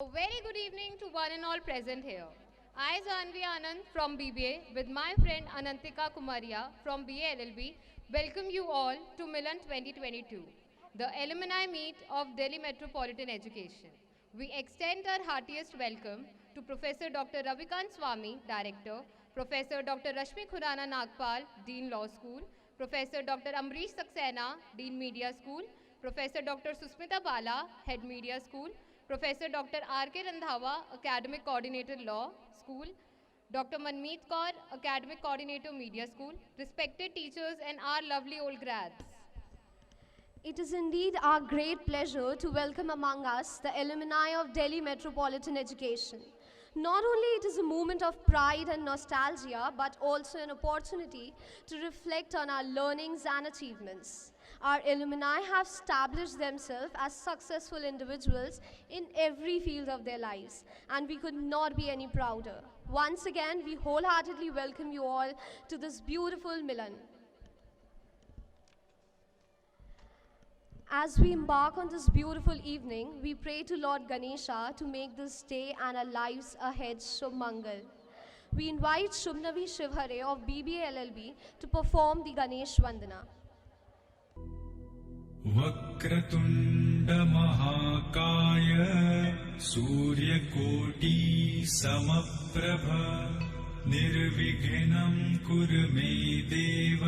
A very good evening to one and all present here. I, Janvi Anand from BBA, with my friend Anantika Kumaria from BA LLB, welcome you all to Milan 2022, the alumni meet of Delhi Metropolitan Education. We extend our heartiest welcome to Professor Dr. Ravikant Swami, Director, Professor Dr. Rashmi Khurana Nagpal, Dean Law School, Professor Dr. Amrish Saxena, Dean Media School, Professor Dr. Susmita Bala, Head Media School, Professor Dr. R.K. Randhawa, Academic Coordinator Law School, Dr. Manmeet Kaur, Academic Coordinator Media School, respected teachers and our lovely old grads. It is indeed our great pleasure to welcome among us the alumni of Delhi Metropolitan Education. Not only it is a moment of pride and nostalgia, but also an opportunity to reflect on our learnings and achievements. Our alumni have established themselves as successful individuals in every field of their lives, and we could not be any prouder. Once again, we wholeheartedly welcome you all to this beautiful Milan. As we embark on this beautiful evening, we pray to Lord Ganesha to make this day and our lives ahead Shubh We invite Shubhnavi Shivhare of BBA LLB to perform the Ganesh Vandana. वक्रतुण्ड महाकाय सूर्यकोटि समप्रभ निर्विघ्नं कुरु मे देव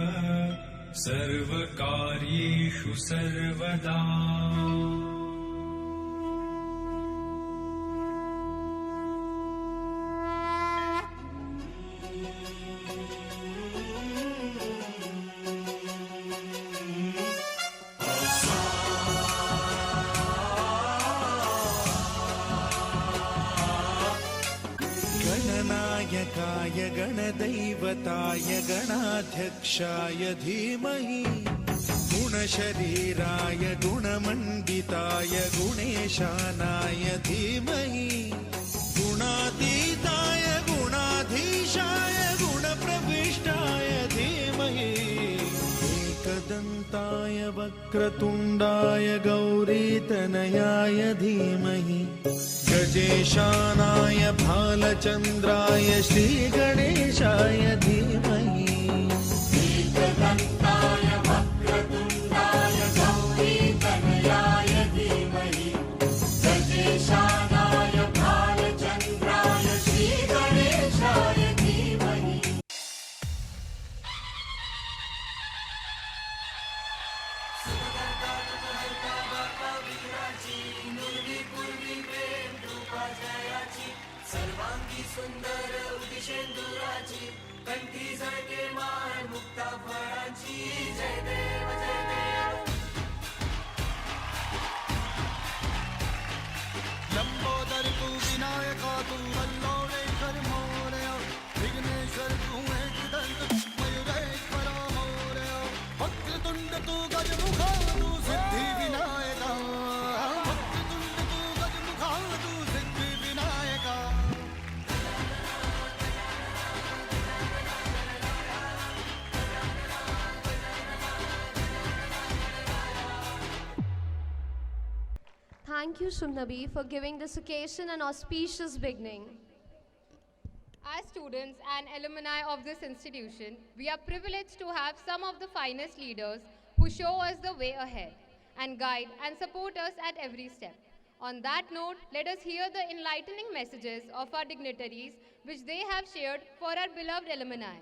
सर्वकार्येषु सर्वदा गणनायकाय गणदैवताय गणाध्यक्षाय धीमहि गुणशरीराय गुणमण्डिताय गुणेशानाय धीमहि गुणातीताय गुणाधीशाय गुणप्रविष्टाय धीमहि एकदन्ताय वक्रतुण्डाय गौरीतनयाय धीमहि गजेशानाय भालचन्द्राय श्रीगणेशाय धीमहि एकदन्ताय वक्रतुण्डाय गौरीतनयाय धीमहि गजेशानाय भालचन्द्राय श्रीगणेशाय धीमहि सर्वांगी सुंदर उदिशेंदुराची कंठी झळके माय मुक्ता फळाची जय देव जय देव लंबोदर तू विनायका तू मल्लोळेश्वर मोरया विघ्नेश्वर तू एकदंत मयुरेश्वर मोरया वक्रतुंड तू गजमुखा तू सिद्धी विनायका वक्रतुंड तू गजमुखा तू सिद्धी Vinayaka Thank you, Shubhnabi, for giving this occasion an auspicious beginning. As students and alumni of this institution, we are privileged to have some of the finest leaders who show us the way ahead and guide and support us at every step. On that note, let us hear the enlightening messages of our dignitaries which they have shared for our beloved alumni.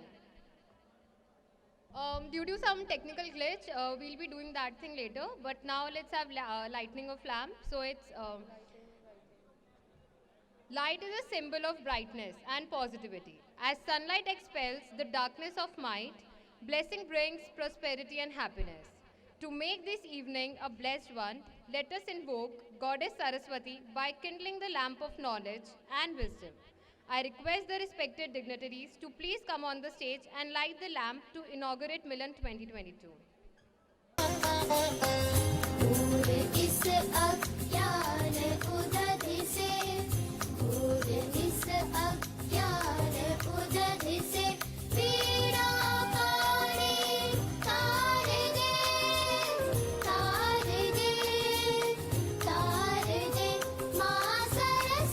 Due to some technical glitch, we'll be doing that thing later, but now let's have lightning of lamp. So it's light is a symbol of brightness and positivity. As sunlight expels the darkness of might, blessing brings prosperity and happiness. To make this evening a blessed one, let us invoke Goddess Saraswati by kindling the lamp of knowledge and wisdom. I request the respected dignitaries to please come on the stage and light the lamp to inaugurate Milan 2022. इस अज्ञान उदधि से घोर इस अज्ञान उदधि से पीड़ा पारे तार दे तार दे तार दे माँ सरस्वती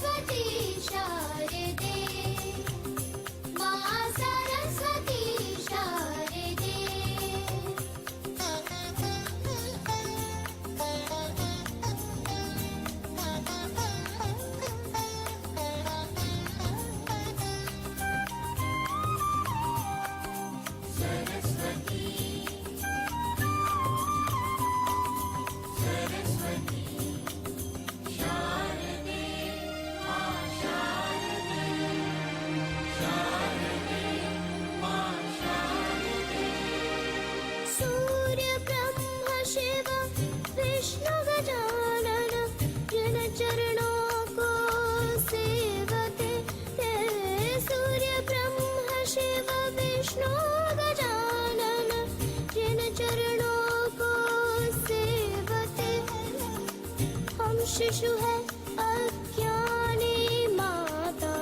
शिशु है अज्ञानी माता,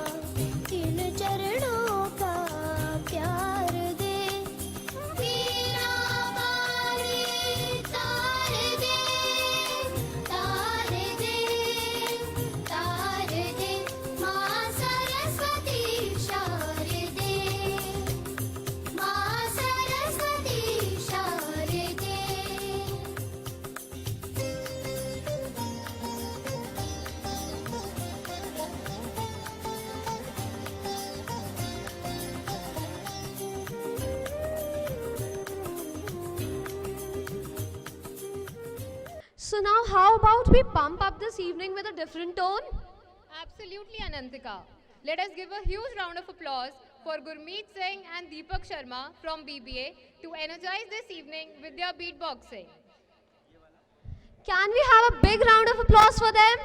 इन चरणों का प्यार दे। मीरा बाई तार दे, तार दे, तार दे। माँ सरस्वती शारदे, माँ सरस्वती शारदे। So now how about we pump up this evening with a different tone? Absolutely, Anantika. Let us give a huge round of applause for Gurmeet Singh and Deepak Sharma from BBA to energize this evening with their beatboxing. Can we have a big round of applause for them?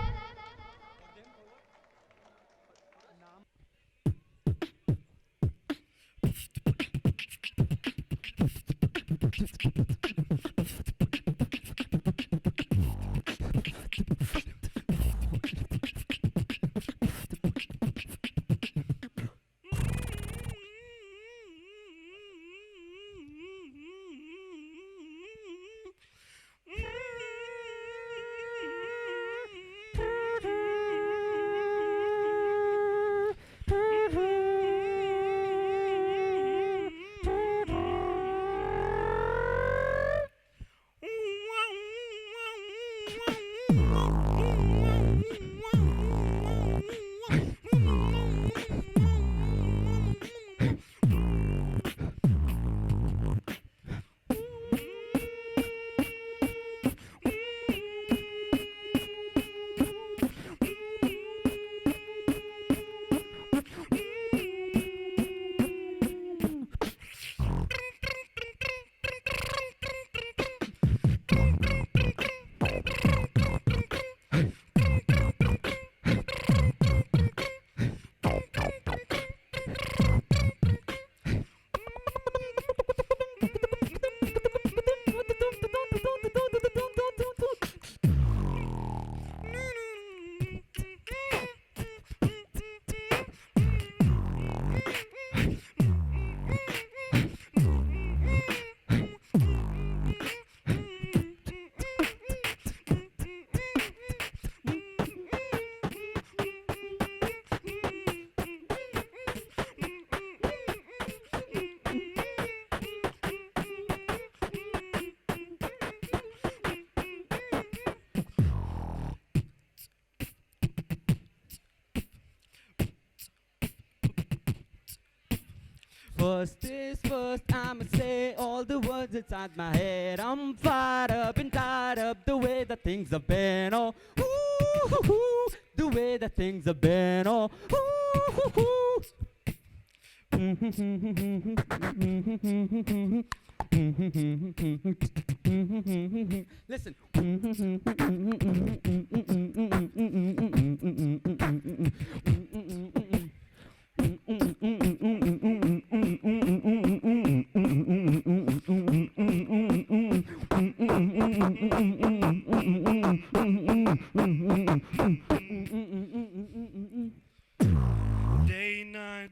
First is first, I'ma say all the words inside my head. I'm fired up and tired up the way that things have been. Oh, ooh, ooh, the way that things have been. Oh, ooh, ooh. Listen. Day, night,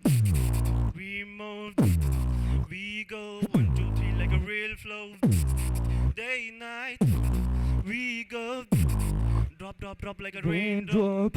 we move, we go 1, 2, 3 like a real flow. Day, night, we go, drop, drop, drop like a raindrop.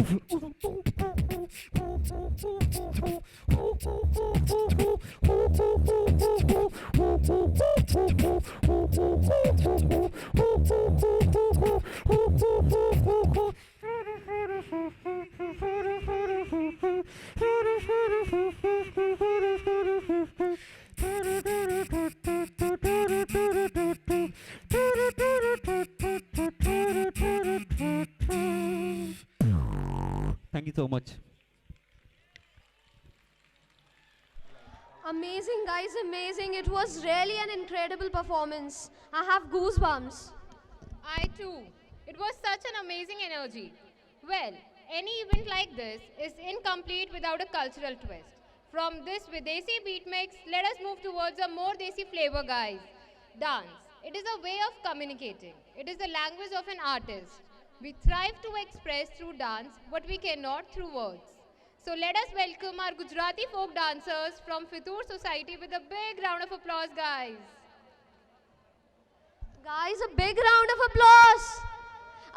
Thank you so much. Amazing, guys, amazing. It was really an incredible performance. I have goosebumps. I too. It was such an amazing energy. Well, any event like this is incomplete without a cultural twist. From this Videsi beat mix, let us move towards a more Desi flavor, guys. Dance. It is a way of communicating. It is the language of an artist. We thrive to express through dance what we cannot through words. So let us welcome our Gujarati folk dancers from Fitur Society with a big round of applause, guys. Guys, a big round of applause.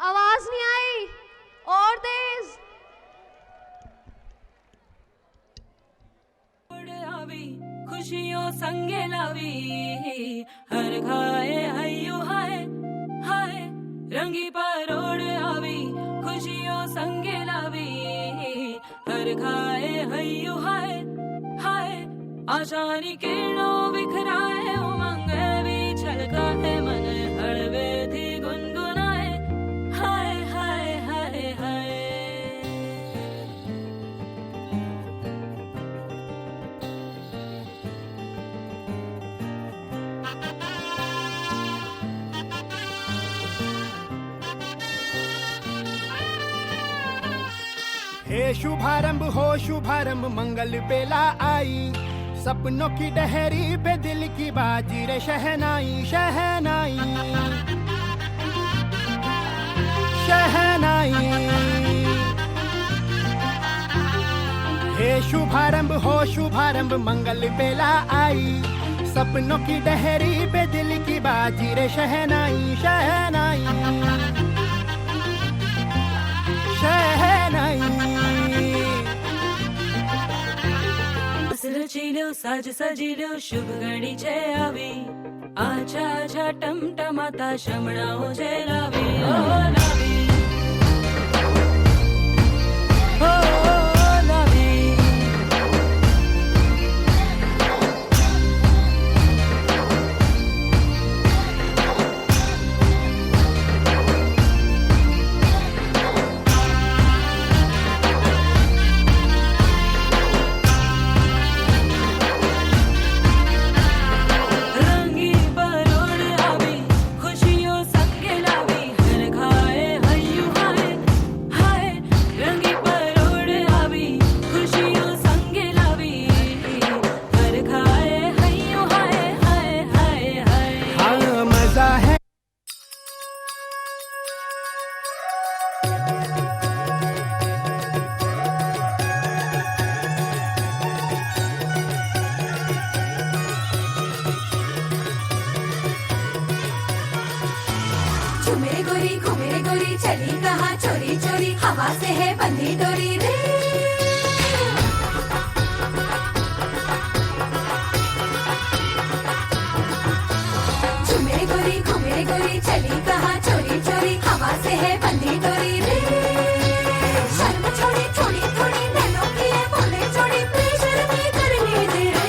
आवाज नहीं आई और तेज. आवी खुशियों संगे लावी हर खाए हयो हाय हाय रंगी परोड़ आवी खुशियों संगे लावी हर खाए हयो हाय हाय आशानी किरणों बिखराए उमंग भी छलकाए मन हड़वे थी गुनगुनाए हाय हाय हाय हाय. हे शुभारंभ हो शुभारंभ मंगल बेला आई सपनों की डहरी पे दिल की बाजी रे शहनाई शहनाई शहनाई. हे शुभारंभ हो शुभारंभ मंगल बेला आई सपनों की डहरी पे दिल की बाजी रे शहनाई शहनाई शहनाई. रचिलो साज सजिलो शुभ घड़ी छे आवी आछा आछा टमटमाता शमणाओ जे लावी ओ लावी ओ लावी. रंगी परोड़ आवी खुशियों संगे लावी हर खाए हयो हाय हाय रंगी परोड़ आवी खुशियों संगे लावी हर खाए हयो हाय हाय हाय हाय. हाँ मजा है झूमे गोरी घूमे गोरी चली कहाँ चोरी चोरी हवा से है बंधी डोरी रे. झूमे गोरी घूमे गोरी चली कहाँ चोरी चोरी हवा से है बंधी डोरी रे. शर्म छोड़ी थोड़ी थोड़ी नैनों की है बोले छोड़ी बेशर्मी करनी दे रे.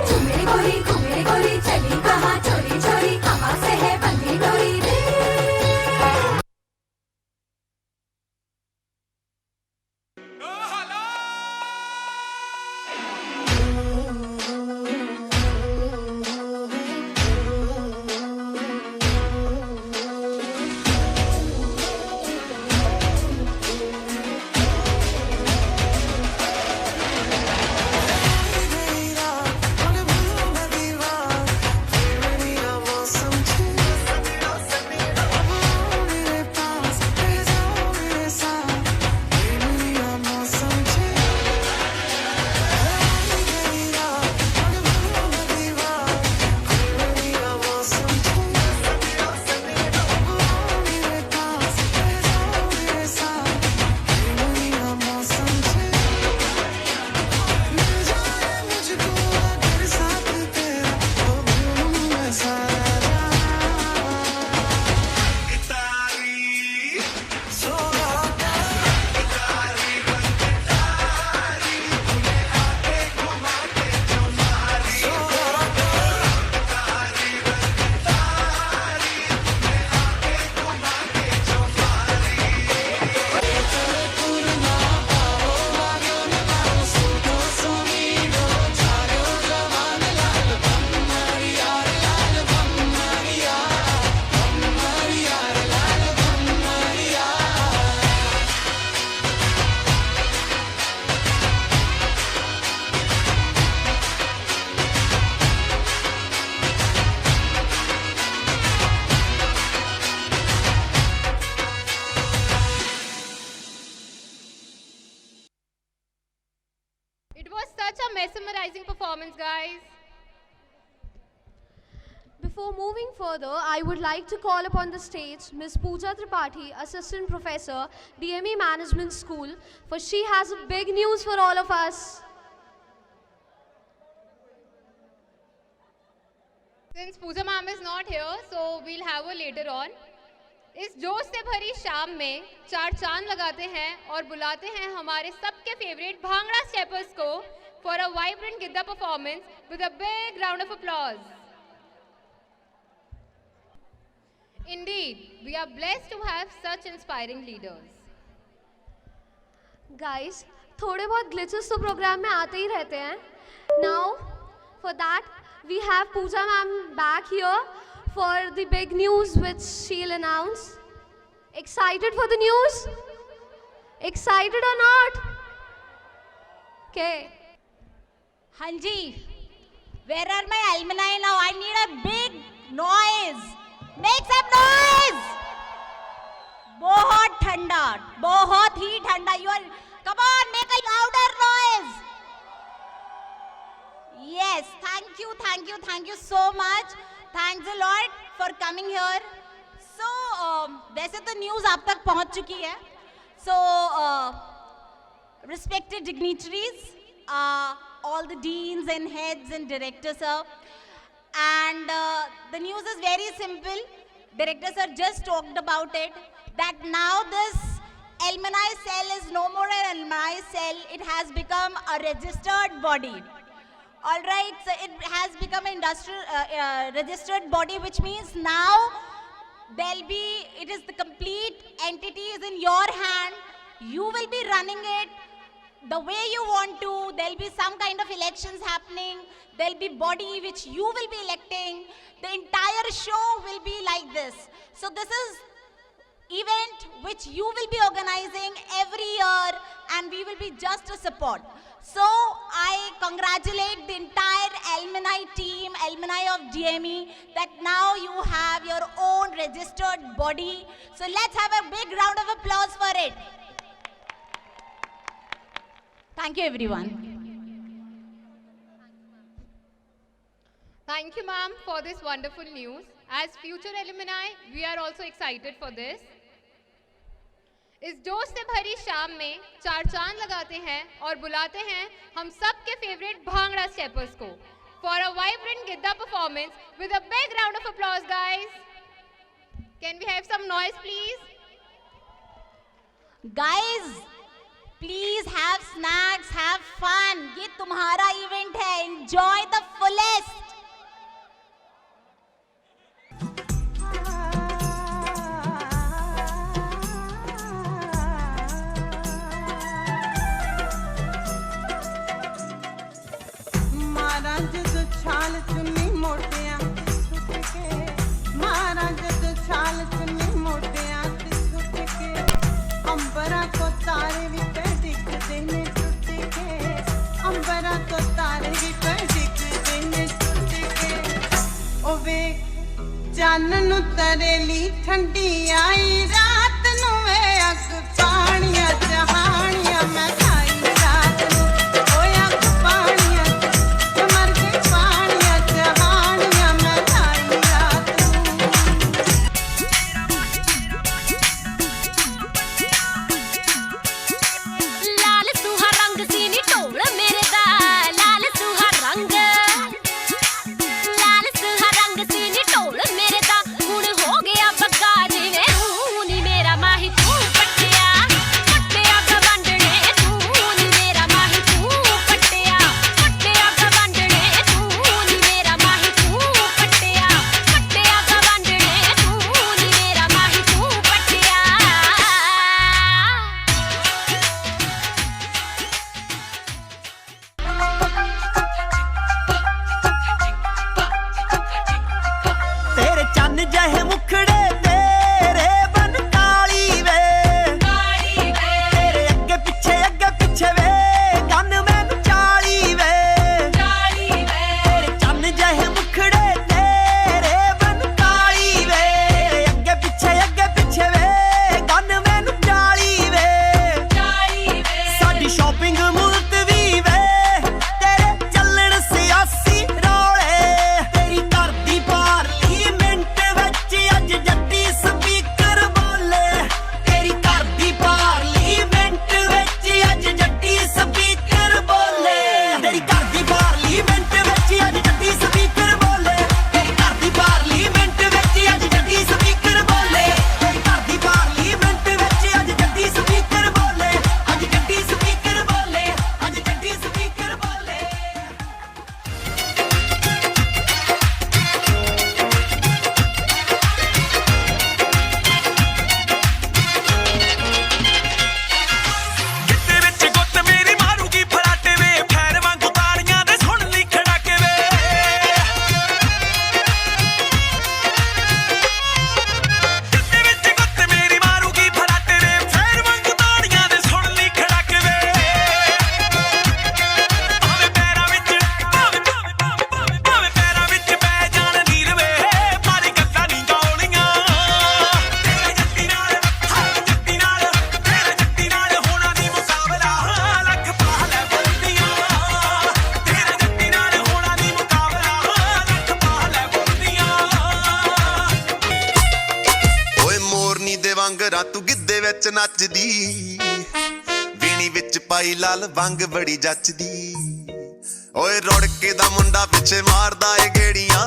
झूमे गोरी चली कहाँ चोरी चोरी हवा से है बंधी डोरी रे. It was such a mesmerizing performance, guys. Before moving further, I would like to call upon the stage Ms. Pooja Tripathi, Assistant Professor, DME Management School, for she has a big news for all of us. Since Pooja ma'am is not here, so we'll have her later on. इस जोश से भरी शाम में चार चांद लगाते हैं और बुलाते हैं हमारे सबके फेवरेट भांगड़ा स्टेपर्स को for a vibrant Gidda performance with a big round of applause. Indeed, we are blessed to have such inspiring leaders. Guys, थोड़े बहुत glitches तो प्रोग्राम में आते ही रहते हैं. Now, for that, we have Pooja ma'am back here for the big news which she'll announce. Excited for the news? Excited or not? Okay. Hanji, where are my alumni now? I need a big noise. Make some noise. बहुत ठंडा, बहुत ही ठंडा. You are, come on, make a louder noise. Yes, thank you so much. Thanks a lot for coming here. So, वैसे तो news आप तक पहुंच चुकी है. So, respected dignitaries, all the deans and heads and directors, sir. And the news is very simple. Director sir just talked about it. That now this alumni cell is no more an alumni cell. It has become a registered body. All right, so it has become an industrial registered body, which means now it is the complete entity is in your hand. You will be running it the way you want to. There'll be some kind of elections happening. There'll be body which you will be electing. The entire show will be like this. So this is event which you will be organizing every year, and we will be just a support. So I congratulate the entire alumni team, alumni of DME, that now you have your own registered body. So let's have a big round of applause for it. Thank you, everyone. Thank you, ma'am, for this wonderful news. As future alumni, we are also excited for this. इस जोश से भरी शाम में चार चांद लगाते हैं और बुलाते हैं हम सब के फेवरेट भांगड़ा स्टेपर्स को for a vibrant Gidda performance with a big round of applause, guys. Can we have some noise, please? Guys, please have snacks, have fun. ये तुम्हारा इवेंट है. Enjoy the fullest. छाल चुन्नी मोटियां छुट के मारा जद छाल चुन्नी मोटियां छुट के अंबरा को तारे भी पे दिखते ने टूट के अंबरा को तारे भी पे दिखते ने टूट के ओ वे चानन उतरेली ठंडी आई रात नु वे अग पानिया जहानिया मैं खाई रात नु ओ अग पानिया लाल सुहा रंग सी नी ढोल मेरे दा हुण हो गया बग्गा जिवें हूं नी ਵਿੱਚ ਨੱਚਦੀ ਵੀਣੀ ਵਿੱਚ ਪਾਈ ਲਾਲ ਵੰਗ ਬੜੀ ਜੱਚਦੀ ਓਏ ਰੁੜਕੇ ਦਾ ਮੁੰਡਾ ਪਿੱਛੇ ਮਾਰਦਾ ਏ ਗੇੜੀਆਂ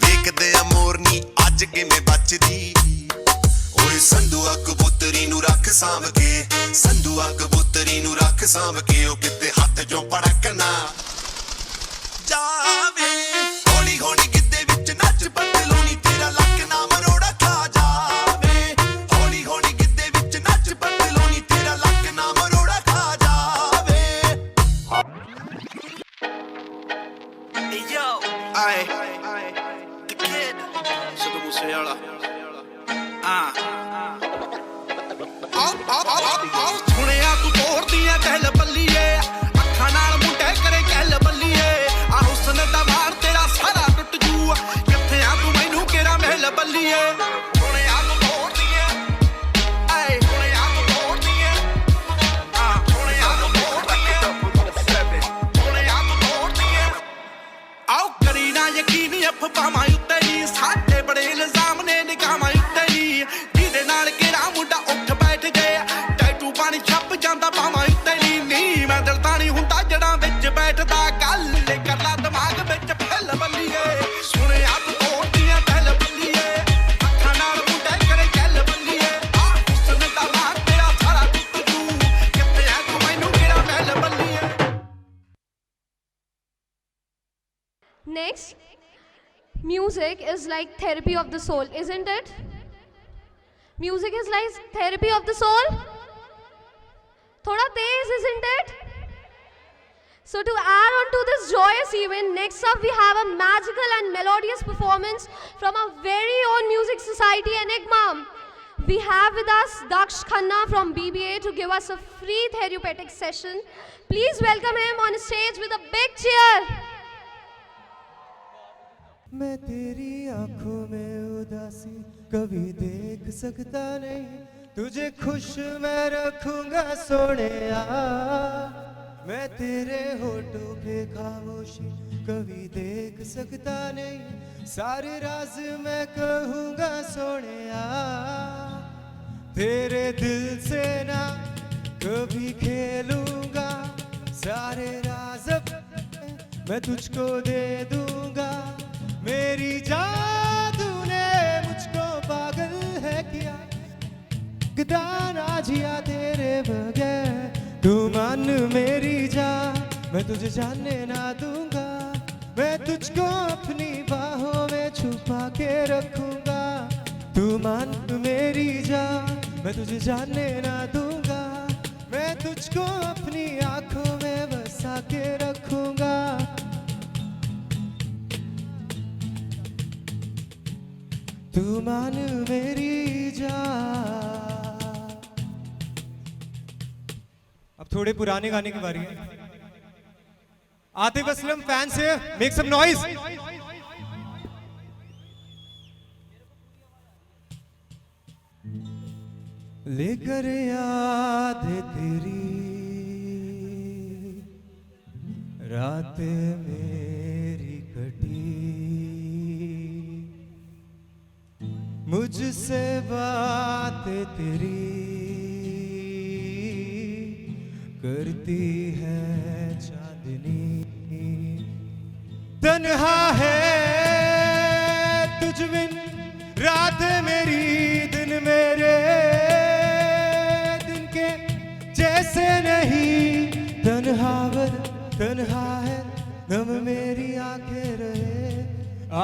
ਵੇਖਦੇ ਆ ਮੋਰਨੀ ਅੱਜ ਕਿਵੇਂ ਬਚਦੀ ਓਏ ਸੰਧੂਆ ਕਬੂਤਰੀ ਨੂੰ ਰੱਖ ਸਾਂਭ ਕੇ ਸੰਧੂਆ ਕਬੂਤਰੀ ਨੂੰ ਰੱਖ ਸਾਂਭ ਕੇ ਉਹ ਕਿਤੇ ਹੱਥ ਚੋਂ ਪੜਕਣਾ ਜਾਵੇ ਹੌਲੀ ਹੌਲੀ ਗਿੱਧੇ ਵਿੱਚ ਨੱਚ ਪਤਲੂਣੀ ਤੇਰਾ ਲੱਕ ਨਾ ਮਰੋੜਾ ਖਾ ਜਾਵੇ ਹੌਲੀ ਹੌਲੀ ਗਿੱਧੇ ਵਿੱਚ ਨੱਚ ਪਤਲੂਣੀ ਤੇਰਾ ਲੱਕ ਨਾ ਮਰੋੜਾ ਖਾ ਜਾਵੇ Yo, the kid, Super Musiala. ਸੁਣਿਆ ਤੂੰ ਤੋੜਦੀਆਂ ਕਹਿਲ ਬੱਲੀਏ ਅੱਖਾਂ ਨਾਲ ਮੁੰਡੇ ਕਰੇ ਕਹਿਲ ਬੱਲੀਏ ਆ ਹੁਸਨ ਦਾ ਮਾਰ ਤੇਰਾ ਸਾਰਾ ਟੁੱਟ ਜੂ ਕਿੱਥੇ ਆ ਤੂੰ ਮੈਨੂੰ ਕਿਹੜਾ ਮਹਿਲ ਬੱਲੀਏ ਸੁਣਿਆ ਤੂੰ ਤੋੜਦੀਆਂ ਆਏ ਸੁਣਿਆ ਤੂੰ ਤੋੜਦੀਆਂ ਸੁਣਿਆ ਤੂੰ ਤੋੜਦੀਆਂ ਸੁਣਿਆ ਤੂੰ ਤੋੜਦੀਆਂ ਆਓ ਕਰੀ ਨਾ ਯਕੀਨ ਅਫਵਾਹਾਂ ਉੱਤੇ ਨਹੀਂ ਸਾਡੇ ਬੜੇ ਇਲਜ਼ਾਮ ਨੇ ਨਿਗਾਹਾਂ ਉੱਤੇ ਨਹੀਂ ਜਿਹਦੇ ਨਾਲ ਕਿਹੜਾ ਮੁੰਡਾ ਉੱਠ ਬੈਠ ਗਿਆ ਟੈਟੂ ਪਾਣੀ ਛੱਪ ਜਾਂਦਾ ਬਾਹਾਂ ਉੱਤੇ ਨਹੀਂ ਮੈਂ ਦਿਲ ਤਾਂ ਨਹੀਂ ਹੁੰਦਾ ਜੜਾਂ ਵਿੱਚ ਬੈਠਦਾ ਗੱਲ ਕਰ ਲਾ ਦਿਮਾਗ ਵਿੱਚ ਫੈਲ ਬੱਲੀਏ ਸੁਣਿਆ ਤੂੰ ਤੋੜਦੀਆਂ ਦਿਲ ਬੱਲੀਏ ਅੱਖਾਂ ਨਾਲ ਮੁੰਡੇ ਕਰੇ ਗੱਲ ਬੱਲੀਏ ਆ ਹੁਸਨ ਦਾ ਮਾਰ ਤੇਰਾ ਸਾਰਾ ਟੁੱਟ ਜੂ ਕਿੱਥੇ ਆ ਤੂੰ ਮੈਨੂੰ ਕਿਹੜਾ ਮਹਿਲ ਬੱਲੀਏ Next, music is like therapy of the soul, isn't it? Music is like therapy of the soul. Thoda tez, isn't it? So to add on to this joyous event, next up we have a magical and melodious performance from our very own Music Society Enigma. We have with us Daksh Khanna from BBA to give us a free therapeutic session. Please welcome him on stage with a big cheer. मैं तेरी आंखों में उदासी कभी देख सकता नहीं तुझे खुश मैं रखूंगा सोनिया मैं तेरे होठों पे खामोशी कभी देख सकता नहीं सारे राज मैं कहूंगा सोनिया तेरे दिल से ना कभी खेलूंगा सारे राज मैं तुझको दे दूंगा मेरी जादू ने मुझको पागल है किया गदाना जिया तेरे बगैर तू मान मेरी जान मैं तुझे जानने ना दूंगा मैं तुझको अपनी बाहों में छुपा के रखूंगा तू मान मेरी जान मैं तुझे जानने ना दूंगा मैं तुझको अपनी आंखों में बसा के रखूंगा तू मान मेरी जान। अब थोड़े पुराने गाने की बारी है। आतिफ असलम फैन से मेक सम नॉइज। लेकर याद तेरी रात मेरी कटी मुझसे बात तेरी करती है चांदनी तन्हा है तुझ बिन रात मेरी दिन मेरे दिन के जैसे नहीं तन्हावर तन्हा है गम मेरी आंखें रहे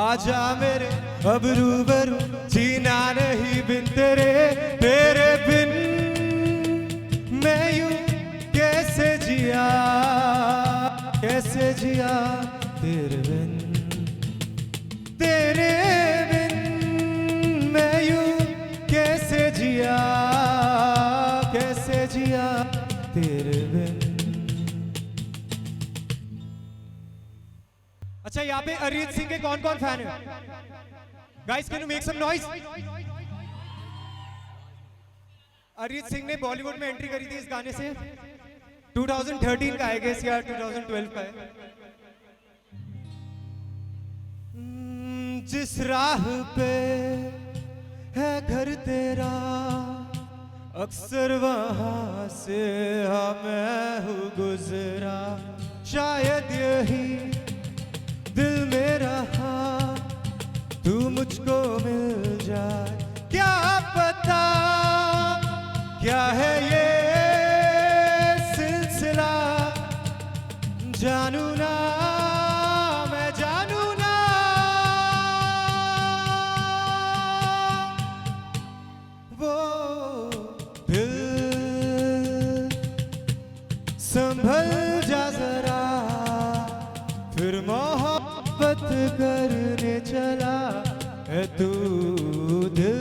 आजा मेरे अब रूबरू जीना नहीं बिन तेरे तेरे बिन मैं यूं कैसे जिया तेरे बिन मैं यूं कैसे जिया तेरे बिन। अच्छा यहाँ पे अरिजीत सिंह के कौन कौन फैन है? Guys can you make some noise? Arijit Singh ने बॉलीवुड में एंट्री करी थी इस गाने से 2013 का है गेस या 2012 का है। जिस राह पे है घर तेरा अक्सर वहाँ से हाँ मैं हूँ गुजरा, शायद यही दिल मेरा हाँ तू मुझको मिल जाए, क्या पता क्या है ये सिलसिला, जानू ना मैं जानू ना। वो दिल संभल जा जरा, फिर मोहब्बत करने चला है तू दिल,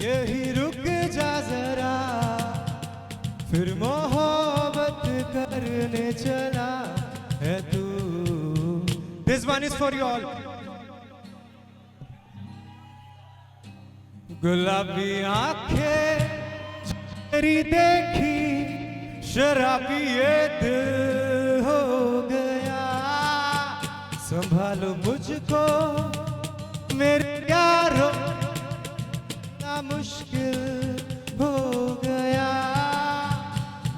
यही रुक जा जरा, फिर मोहब्बत करने चला है तू। This one is for you all. गुलाबी आंखें तेरी देखी, शराबी ये दिल हो गया, संभालो मुझको मेरे यारों, ना मुश्किल हो गया।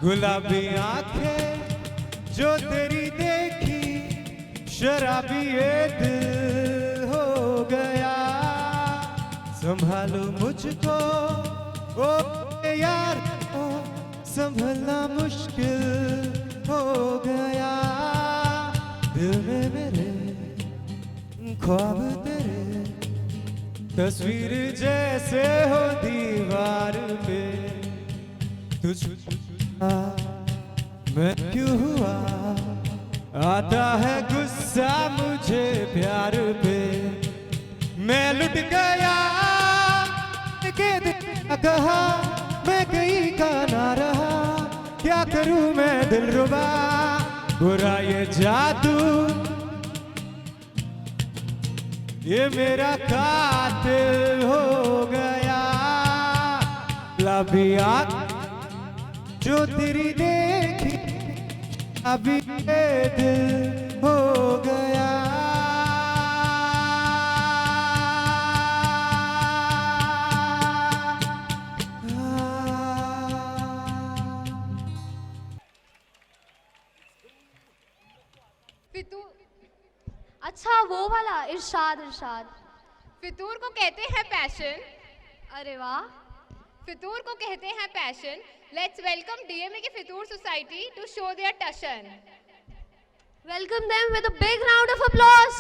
गुलाबी आंखें जो तेरी देखी, शराबी ये दिल हो गया, संभालो मुझको ओ यार, ओ संभलना मुश्किल हो गया। दिल में मेरे ख्वाब तेरे, तस्वीर जैसे हो दीवार पे, तुझ मैं क्यों हुआ, आता है गुस्सा मुझे प्यार पे, मैं लुट गया के कहा, मैं कहीं का ना रहा, क्या करूं मैं दिलरुबा, बुरा ये जादू ये मेरा कातिल हो गया। गुलाबी आँख जो तेरी देखी, अभी ये दिल हो गया। अच्छा वो वाला इरशाद इरशाद। फितूर को कहते हैं पैशन। अरे वाह। फितूर को कहते हैं पैशन। लेट्स वेलकम डीएमए की फितूर सोसाइटी टू शो देयर टशन। Welcome them with a big round of applause.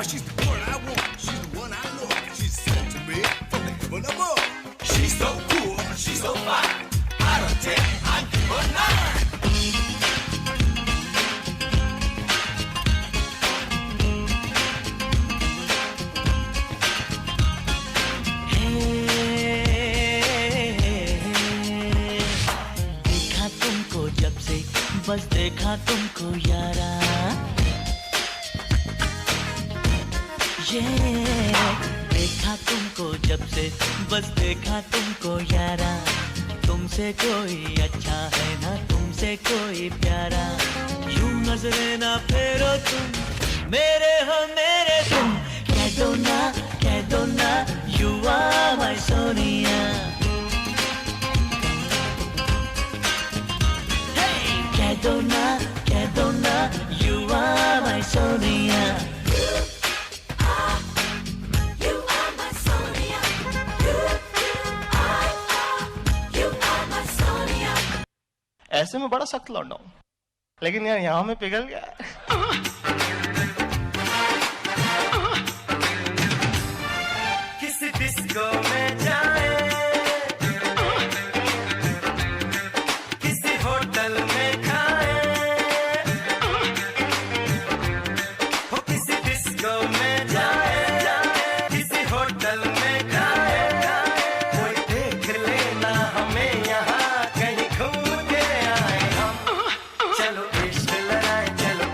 She's the one I want, she's the one I know. She's sent to me from the heaven above. She's so cool, she's so fine. Out of 10, I'd give her 9. देखा तुमको जब से, बस देखा तुमको यारा, देखा तुमको जब से, बस देखा तुमको यारा, तुमसे कोई अच्छा है ना तुमसे कोई प्यारा, यूं नजरे ना फेरो तुम, मेरे हो मेरे तुम, कह दो ना you are my Sonia, hey कह दो ना you are my सोनिया। ऐसे में बड़ा सख्त लौंडा हूं, लेकिन यार यहाँ में पिघल गया। किसी डिस्को में जाए, किसी होटल में खाए, हो किसी डिस्को में जाए, किसी होटल में खाए, कोई देख लेना हमें यहाँ कहीं घूम के आए हम, चलो इश्क लड़ाए, चलो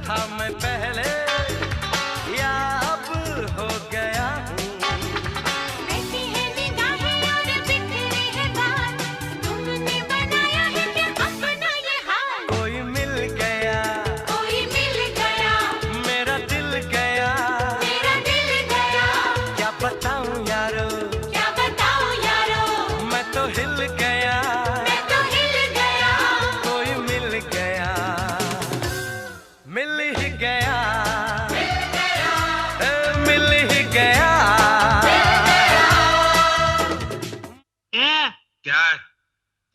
था मैं पहले या अब हो गया हूँ। ऐसी है निगाहें और बिखरी है बात, तुमने बनाया है क्या अपना ये हाल। कोई मिल गया मेरा दिल गया, क्या बताऊं यारो मैं तो हिल गया, कोई मिल गया, मिल ही गया, मिल ही गया। क्या है?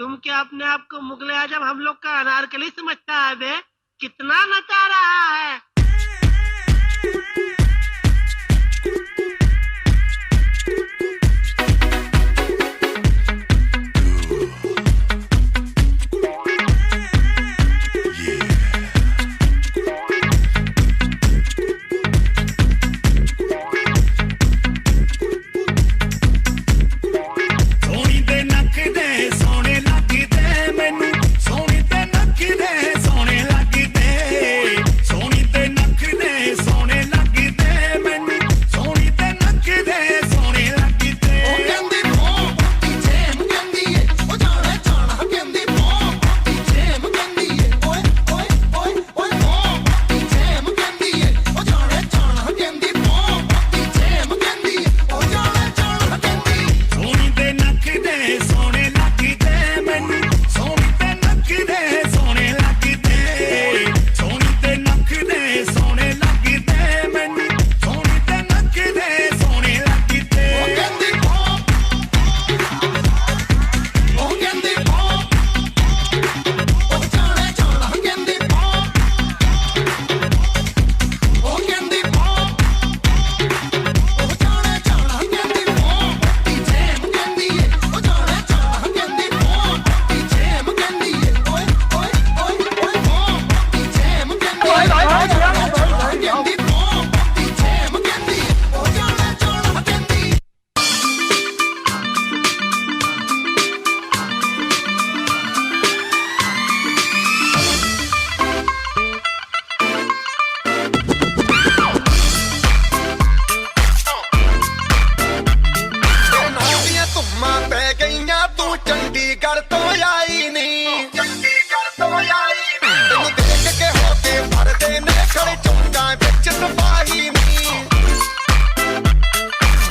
तुम क्या अपने आप को मुगले आजम हम लोग का अनारकली समझता है बे? कितना नचा रहा है। ਸੋਹਣੀ ਦੇ ਨੱਕ ਦੇ ਸੋਹਣੇ ਲੱਗਦੇ ਮੈਨੂੰ, ਸੋਹਣੀ ਦੇ ਨੱਕ ਦੇ ਸੋਹਣੇ ਲੱਗਦੇ, ਸੋਹਣੀ ਦੇ ਨੱਕ ਦੇ ਸੋਹਣੇ ਲੱਗਦੇ ਮੈਨੂੰ, ਸੋਹਣੀ ਦੇ ਨੱਕ ਦੇ ਸੋਹਣੇ ਲੱਗਦੇ। ਉਹ ਕਹਿੰਦੀ ਮੋਟੀ ਜੇਮ ਕਹਿੰਦੀ ਏ, ਉਹ ਜਾਣਾ ਜਾਣਾ ਕਹਿੰਦੀ ਮੋਟੀ ਜੇਮ ਕਹਿੰਦੀ ਏ, ਓਏ ਓਏ ਓਏ ਓਏ ਮੋਟੀ ਜੇਮ ਕਹਿੰਦੀ ਏ, ਉਹ ਜਾਣਾ ਜਾਣਾ ਕਹਿੰਦੀ ਮੋਟੀ ਜੇਮ ਕਹਿੰਦੀ ਏ, ਉਹ ਜਾਣਾ ਜਾਣਾ ਕਹਿੰਦੀ। ਸੋਹਣੀ ਦੇ ਨੱਕ ਦੇ ਸੋਹਣੇ ਲੱਗਦੇ ਮੈਨੂੰ, ਸੋਹਣੀ ਦੇ ਨੱਕ ਦੇ ਸੋਹਣੇ ਲੱਗਦੇ, ਸੋਹਣੀ ਦੇ ਨੱਕ ਦੇ ਸੋਹਣੇ ਲੱਗਦੇ ਮੈਨੂੰ, ਸੋਹਣੀ ਦੇ ਨੱਕ ਦੇ ਸੋਹਣੇ ਲੱਗਦੇ। ਉਹ ਕਹਿੰਦੀ ਉਹ ਕਹਿੰਦੀ ਉਹ ਜਾਣਾ ਜਾਣਾ ਕਹਿੰਦੀ ਉਹ ਕਹਿੰਦੀ ਉਹ ਜਾਣਾ ਜਾਣਾ ਕਹਿੰਦੀ ਮੋਟੀ ਜੇਮ ਕਹਿੰਦੀ ਏ, ਉਹ ਜਾਣਾ ਜਾਣਾ ਕਹਿੰਦੀ ਮੋਟੀ ਜੇਮ ਕਹਿੰਦੀ ਏ, ਓਏ ਓਏ ਓਏ ਓਏ ਮੋਟੀ ਜੇਮ ਕਹਿੰਦੀ ਏ, ਉਹ ਜਾਣਾ ਜਾਣਾ ਕਹਿੰਦੀ ਮੋਟੀ ਜੇਮ ਕਹਿੰਦੀ ਏ, ਉਹ ਜਾਣਾ ਜਾਣਾ ਕਹਿੰਦੀ। ਨੌਂਦੀਆਂ ਧੁੰਮਾਂ ਪੈ ਗਈਆਂ ਤੂੰ ਚੰਡੀਗੜ੍ਹ ਤੋਂ ਆਈ ਨੀ, ਚੰਡੀਗੜ੍ਹ ਤੋਂ ਆਈ ਨੀ। ਤੈਨੂੰ ਦੇਖ ਕੇ ਹੋ ਕੇ ਭਰਦੇ ਨੇ ਖੜੇ ਚੌਂਕਾਂ ਵਿੱਚ ਸਿਪਾਹੀ ਨੀ।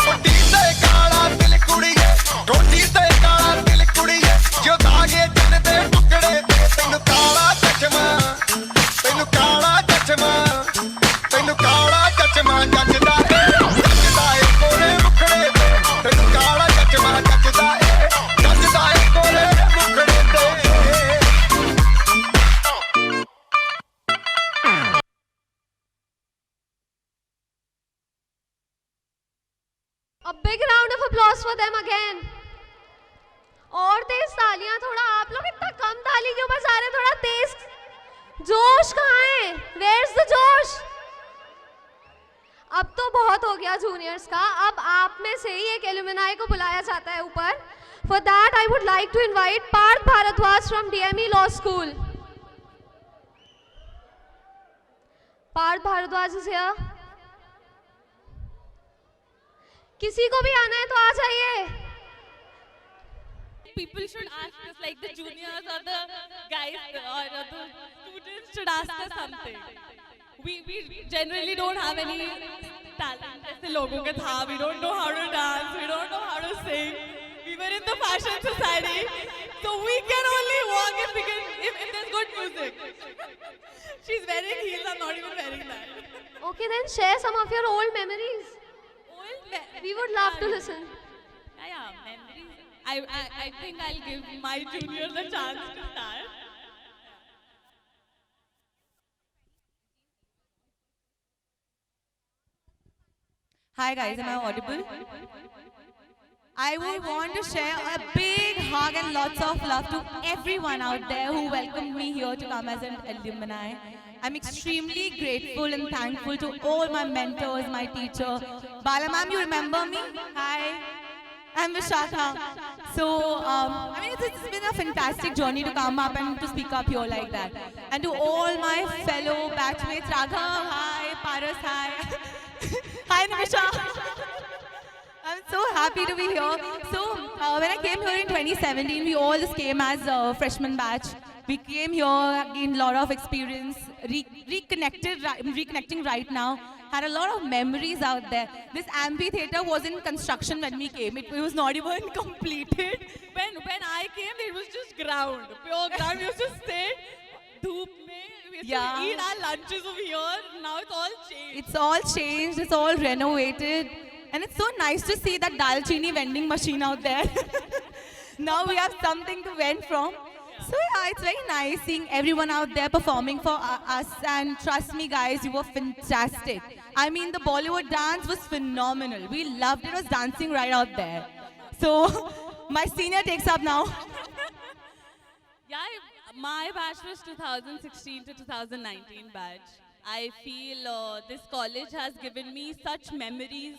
ਕੋਟੀ ਤੇ ਕਾਲਾ ਦਿਲ ਕੁੜੀਏ, ਕੋਟੀ ਤੇ ਕਾਲਾ ਦਿਲ ਕੁੜੀਏ, ਜੋ ਦਾਗੇ ਜਨ ਦੇ ਟੁਕੜੇ ਤੇ ਤੈਨੂੰ ਕਾਲਾ ਚਸ਼ਮਾ, ਤੈਨੂੰ ਕਾਲਾ ਚਸ਼ਮਾ, ਤੈਨੂੰ ਕਾਲਾ ਚਸ਼ਮਾ ਜੱਜਦਾ ਏ, ਜੱਜਦਾ ਏ ਕੋਲੇ ਮੁਖੜੇ ਤੇ, ਤੈਨੂੰ ਕਾਲਾ ਚਸ਼ਮਾ ਜੱਜਦਾ ਏ, ਜੱਜਦਾ ਏ ਕੋਲੇ ਮੁਖੜੇ ਤੇ। A big round of applause for them again. और तेज तालियां थोड़ा, आप लोग इतना कम ताली क्यों बजा रहे हैं? थोड़ा तेज जोश कहाँ है? Where's the जोश? अब तो बहुत हो गया जूनियर्स का, अब आप में से ही एक एलुमनाई को बुलाया जाता है ऊपर. For that I would like to invite Parth Bharadwaj from DME Law School. Parth Bharadwaj is here. किसी को भी आना है तो आ जाइए. People should ask us, like the juniors or the guys or the students should ask us something. We generally don't have any talent. जैसे लोगों के था, we don't know how to dance, we don't know how to sing. We were in the fashion society, so we can only walk if we can, if there's good music. She's wearing heels, I'm not even wearing that. Okay, then share some of your old memories. We would love to listen. Yeah, memories. I think I'll give my juniors a chance to start. Hi guys, am I audible? I would want to share a big hug and lots of love to everyone out there who welcomed me here to come as an alumni. I'm extremely grateful and thankful to all my mentors, my teacher. Bala ma'am, you remember me? Hi. I'm Vishakha. So, I mean, it's been a fantastic journey to come up and to speak up here like that. And to all my fellow batchmates. Raghav, hi. Paras, hi. Hi, Nimisha. I'm so happy to be here. So, when I came here in 2017, we all just came as a freshman batch. We came here, gained a lot of experience, reconnecting right now. Had a lot of memories out there. This amphitheater was in construction when we came. It was not even completed. When I came, it was just ground, pure ground. We used to stay, dhoop mein. We used to eat our lunches over here. Now it's all changed. It's all changed. It's all renovated. And it's so nice to see that Dalchini vending machine out there. Now we have something to vend from. So yeah, it's very nice seeing everyone out there performing for us. And trust me guys, you were fantastic. I mean, the Bollywood dance was phenomenal. We loved it. It was dancing right out there. So my senior takes up now. Yeah, my batch was 2016 to 2019 batch. I feel this college has given me such memories.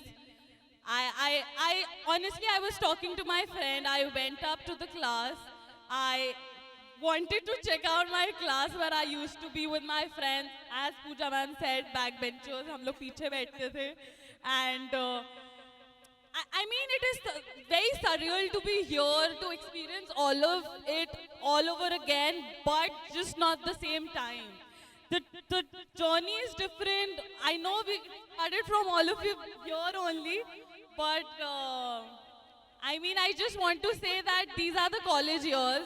I honestly, I was talking to my friend. I went up to the class. I wanted to check out my class where I used to be with my friends. As Pooja ma'am said, backbenchers, हम लोग पीछे बैठते थे. And I mean, it is very surreal to be here, to experience all of it all over again, but just not the same time. The journey is different. I know we started from all of you here only, but I mean, I just want to say that these are the college years.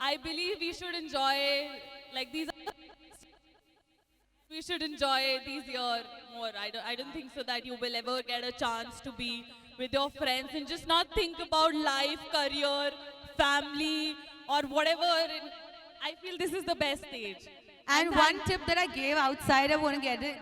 I believe we should enjoy, like we should enjoy these years more. I don't think so that you will ever get a chance to be with your friends and just not think about life, career, family, or whatever. I feel this is the best stage. And one tip that I gave outside, I want to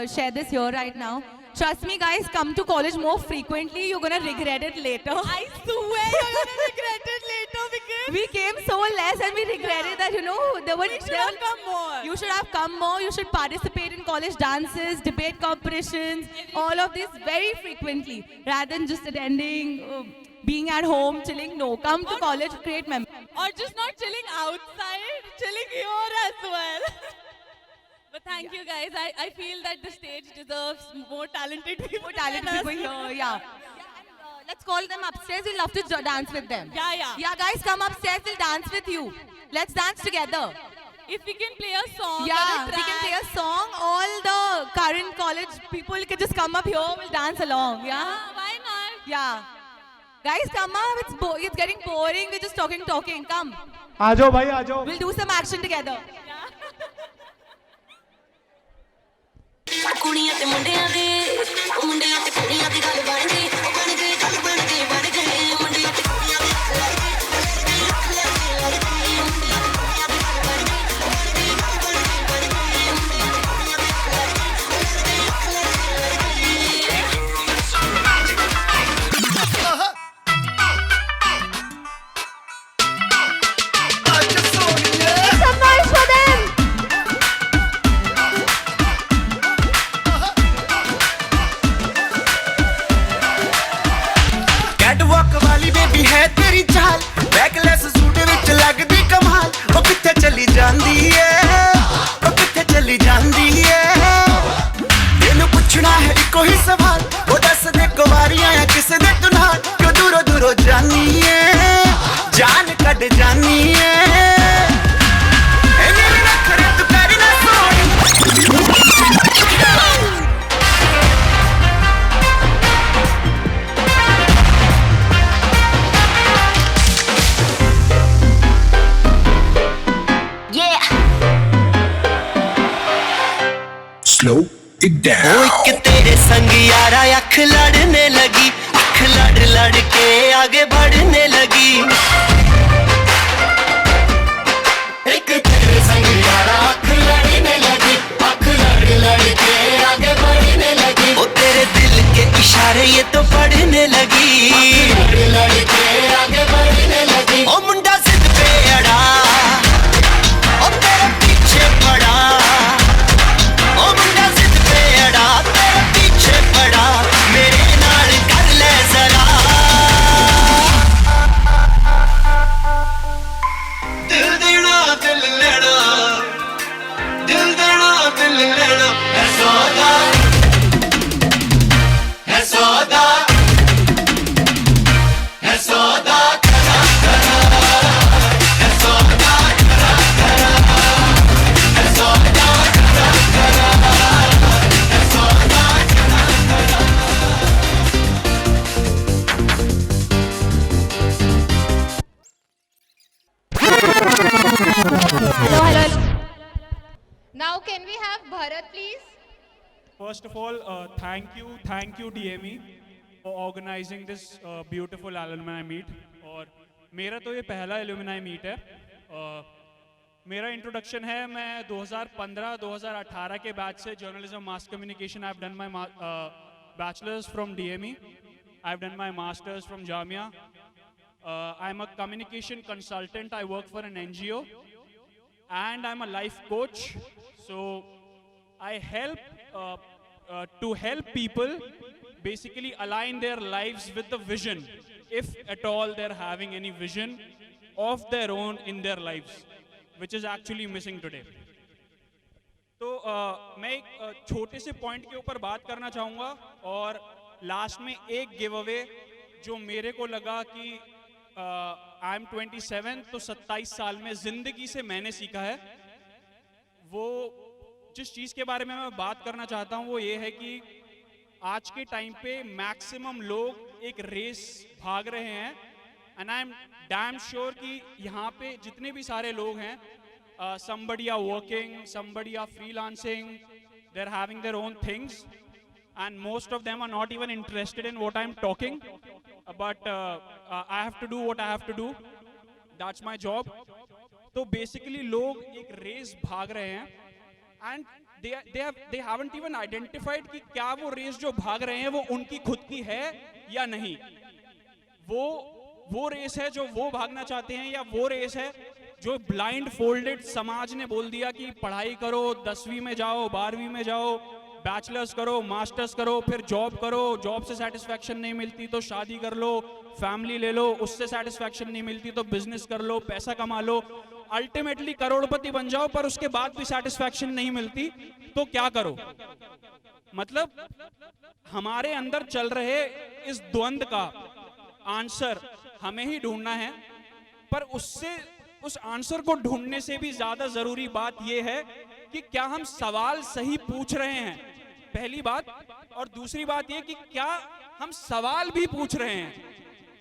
share this here right now. Trust me guys, come to college more frequently, you're going to regret it later. I swear you're going to regret it later because we came so less and we regretted that, you know, you should have come more. You should have come more, you should participate in college dances, debate competitions, all of this very frequently, rather than just attending, being at home, chilling. No, come to college, create memories. Or just not chilling outside, chilling here as well. But thank you guys. I feel that the stage deserves more talented people. More talented people here, yeah. Let's call them upstairs. We'd love to dance with them. Yeah. Yeah, guys, come upstairs. We'll dance with you. Let's dance together. If we can play a song. Yeah, we can play a song. All the current college people can just come up here. We'll dance along. Yeah. Why not? Yeah. Guys, come up. It's getting boring. We're just talking. Come. आजो भाई आजो. We'll do some action together. ਕੁੜੀਆਂ ਤੇ ਮੁੰਡਿਆਂ ਦੇ ਉਹ ਮੁੰਡਿਆਂ ਤੇ ਕੁੜੀਆਂ ਦੀ ਗੱਲ ਬਣ ਗਈ ਉਹ ਬਣ ਗਈ ਗੱਲ ਬਣ ਗਏ ਮੁੰਡਿਆਂ ਤੇ ਕੁੜੀਆਂ ਦੀ ਗੱਲ ਬਣ ਗਈ ਅੱਖ ਲੈ ਕੇ ਲੜ ਗਈ ਮੁੰਡਿਆਂ ਤੇ ਕੁੜੀਆਂ ਦੀ ਗੱਲ ਬਣ ਗਈ ਉਹ ਬਣ ਗਈ ਗੱਲ ਬਣ ਗਈ ਮੁੰਡਿਆਂ ਤੇ ਕੁੜੀਆਂ ਦੀ ਗੱਲ ਬਣ ਗਈ ਅੱਖ ਲੈ ਕੇ ਲੜ Some noise for them. Catwalk वाली बेबी है तेरी चाल बैकलेस सूट विच लगदी कमाल ओ किथे चली जांदी है ओ किथे चली जांदी है तेनू पुछना है इको ही सवाल ओ दस दे कुवारियां या किसे दे तू नाल क्यों दूरों दूरों जानी है जान कट जानी है एने भी नखरे तू कर ना सोनी Slow it down. ओ एक तेरे संग यारा अख लड़ने लगी अख लड़ लड़ के आगे बढ़ने लगी एक तेरे संग यारा अख लड़ने लगी अख लड़ लड़ के आगे बढ़ने लगी ओ तेरे दिल के इशारे ये तो पढ़ने लगी लड़ लड़ के आगे बढ़ने लगी ओ मुंडा जिद पे अड़ा ओ तेरे पीछे पड़ा ओ मुंडा जिद पे अड़ा तेरे पीछे पड़ा मेरे नाल कर ले जरा सौदा है सौदा है सौदा करा करा है सौदा करा करा है सौदा करा करा है सौदा करा Now can we have Bharat please? First of all, thank you DME for organizing this beautiful alumni meet. और मेरा तो ये पहला alumni meet है. मेरा introduction है, मैं 2015-2018 के बैच से journalism mass communication. I've done my bachelor's from DME. I've done my master's from Jamia. I'm a communication consultant. I work for an NGO. And I'm a life coach. So I help to help people basically align their lives with the vision, if at all they're having any vision of their own in their lives, which is actually missing today. तो मैं एक छोटे से point के ऊपर बात करना चाहूँगा और लास्ट में एक गिव अवे जो मेरे को लगा कि आई एम 27, तो 27 साल में जिंदगी से मैंने सीखा है, वो जिस चीज़ के बारे में मैं बात करना चाहता हूँ वो ये है कि आज के टाइम पे मैक्सिमम लोग एक रेस भाग रहे हैं and I am damn sure कि यहाँ पे जितने भी सारे लोग हैं, somebody are working, somebody are freelancing, they're having their own things and most of them are not even interested in what I'm talking, but I have to do what I have to do, that's my job. तो basically लोग एक race भाग रहे हैं and they haven't even identified कि क्या वो race जो भाग रहे हैं वो उनकी खुद की है या नहीं, वो रेस है जो वो भागना चाहते हैं या वो रेस है जो ब्लाइंड फोल्डेड समाज ने बोल दिया कि पढ़ाई करो, 10वीं में जाओ, 12वीं में जाओ, बैचलर्स करो, मास्टर्स करो, फिर जॉब करो, जॉब से सेटिस्फैक्शन नहीं मिलती तो शादी कर लो, फैमिली ले लो, उससे सेटिस्फैक्शन नहीं मिलती तो बिजनेस कर लो, पैसा कमा लो, अल्टीमेटली करोड़पति बन जाओ, पर उसके बाद भी सेटिस्फैक्शन नहीं मिलती तो क्या करो। मतलब हमारे अंदर चल रहे इस द्वंद्व का आंसर हमें ही ढूंढना है, पर उस आंसर को ढूंढने से भी ज्यादा जरूरी बात यह है कि क्या हम सवाल सही पूछ रहे हैं, पहली बात, और दूसरी बात यह कि क्या हम सवाल भी पूछ रहे हैं,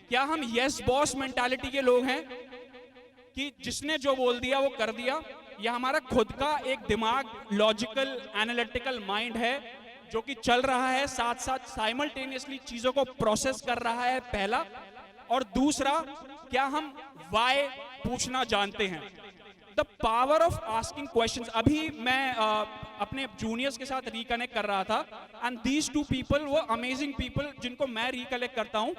क्या हम यस बॉस मेंटालिटी के लोग हैं कि जिसने जो बोल दिया वो कर दिया, या हमारा खुद का एक दिमाग, लॉजिकल एनालिटिकल माइंड है जो कि चल रहा है, साथ साथ साइमल्टेनियसली चीजों को प्रोसेस कर रहा है, पहला, और दूसरा क्या हम वाई पूछना जानते हैं, the power of asking questions. अभी मैं अपने जूनियर्स के साथ रिकनेक्ट कर रहा था एंड दीज टू पीपल वो अमेजिंग पीपल जिनको मैं रिकलेक्ट करता हूं,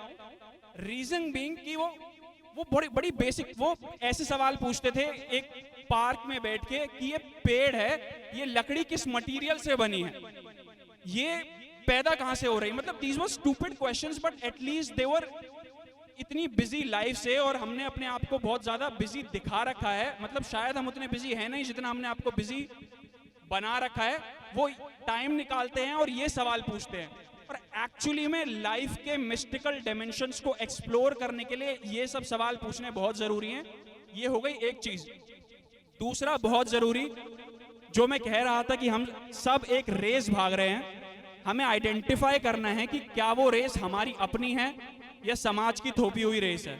रीजन बीइंग कि वो बड़ी बेसिक, वो ऐसे सवाल पूछते थे एक पार्क में बैठ के कि ये पेड़ है, ये लकड़ी किस मटेरियल से बनी है, ये पैदा कहां से हो रही है, मतलब these were stupid questions, but at least they were इतनी बिजी लाइफ से, और हमने अपने आप को बहुत ज्यादा बिजी दिखा रखा है, मतलब शायद हम उतने बिजी हैं नहीं जितना हमने आपको बिजी बना रखा है, वो टाइम निकालते हैं और ये सवाल पूछते हैं, और एक्चुअली में लाइफ के मिस्टिकल डायमेंशंस को एक्सप्लोर करने के लिए ये सब सवाल पूछने बहुत जरूरी हैं। ये हो गई एक चीज। दूसरा बहुत जरूरी जो मैं कह रहा था कि हम सब एक रेस भाग रहे हैं, हमें आइडेंटिफाई करना है कि क्या वो रेस हमारी अपनी है या समाज की थोपी हुई रेस है।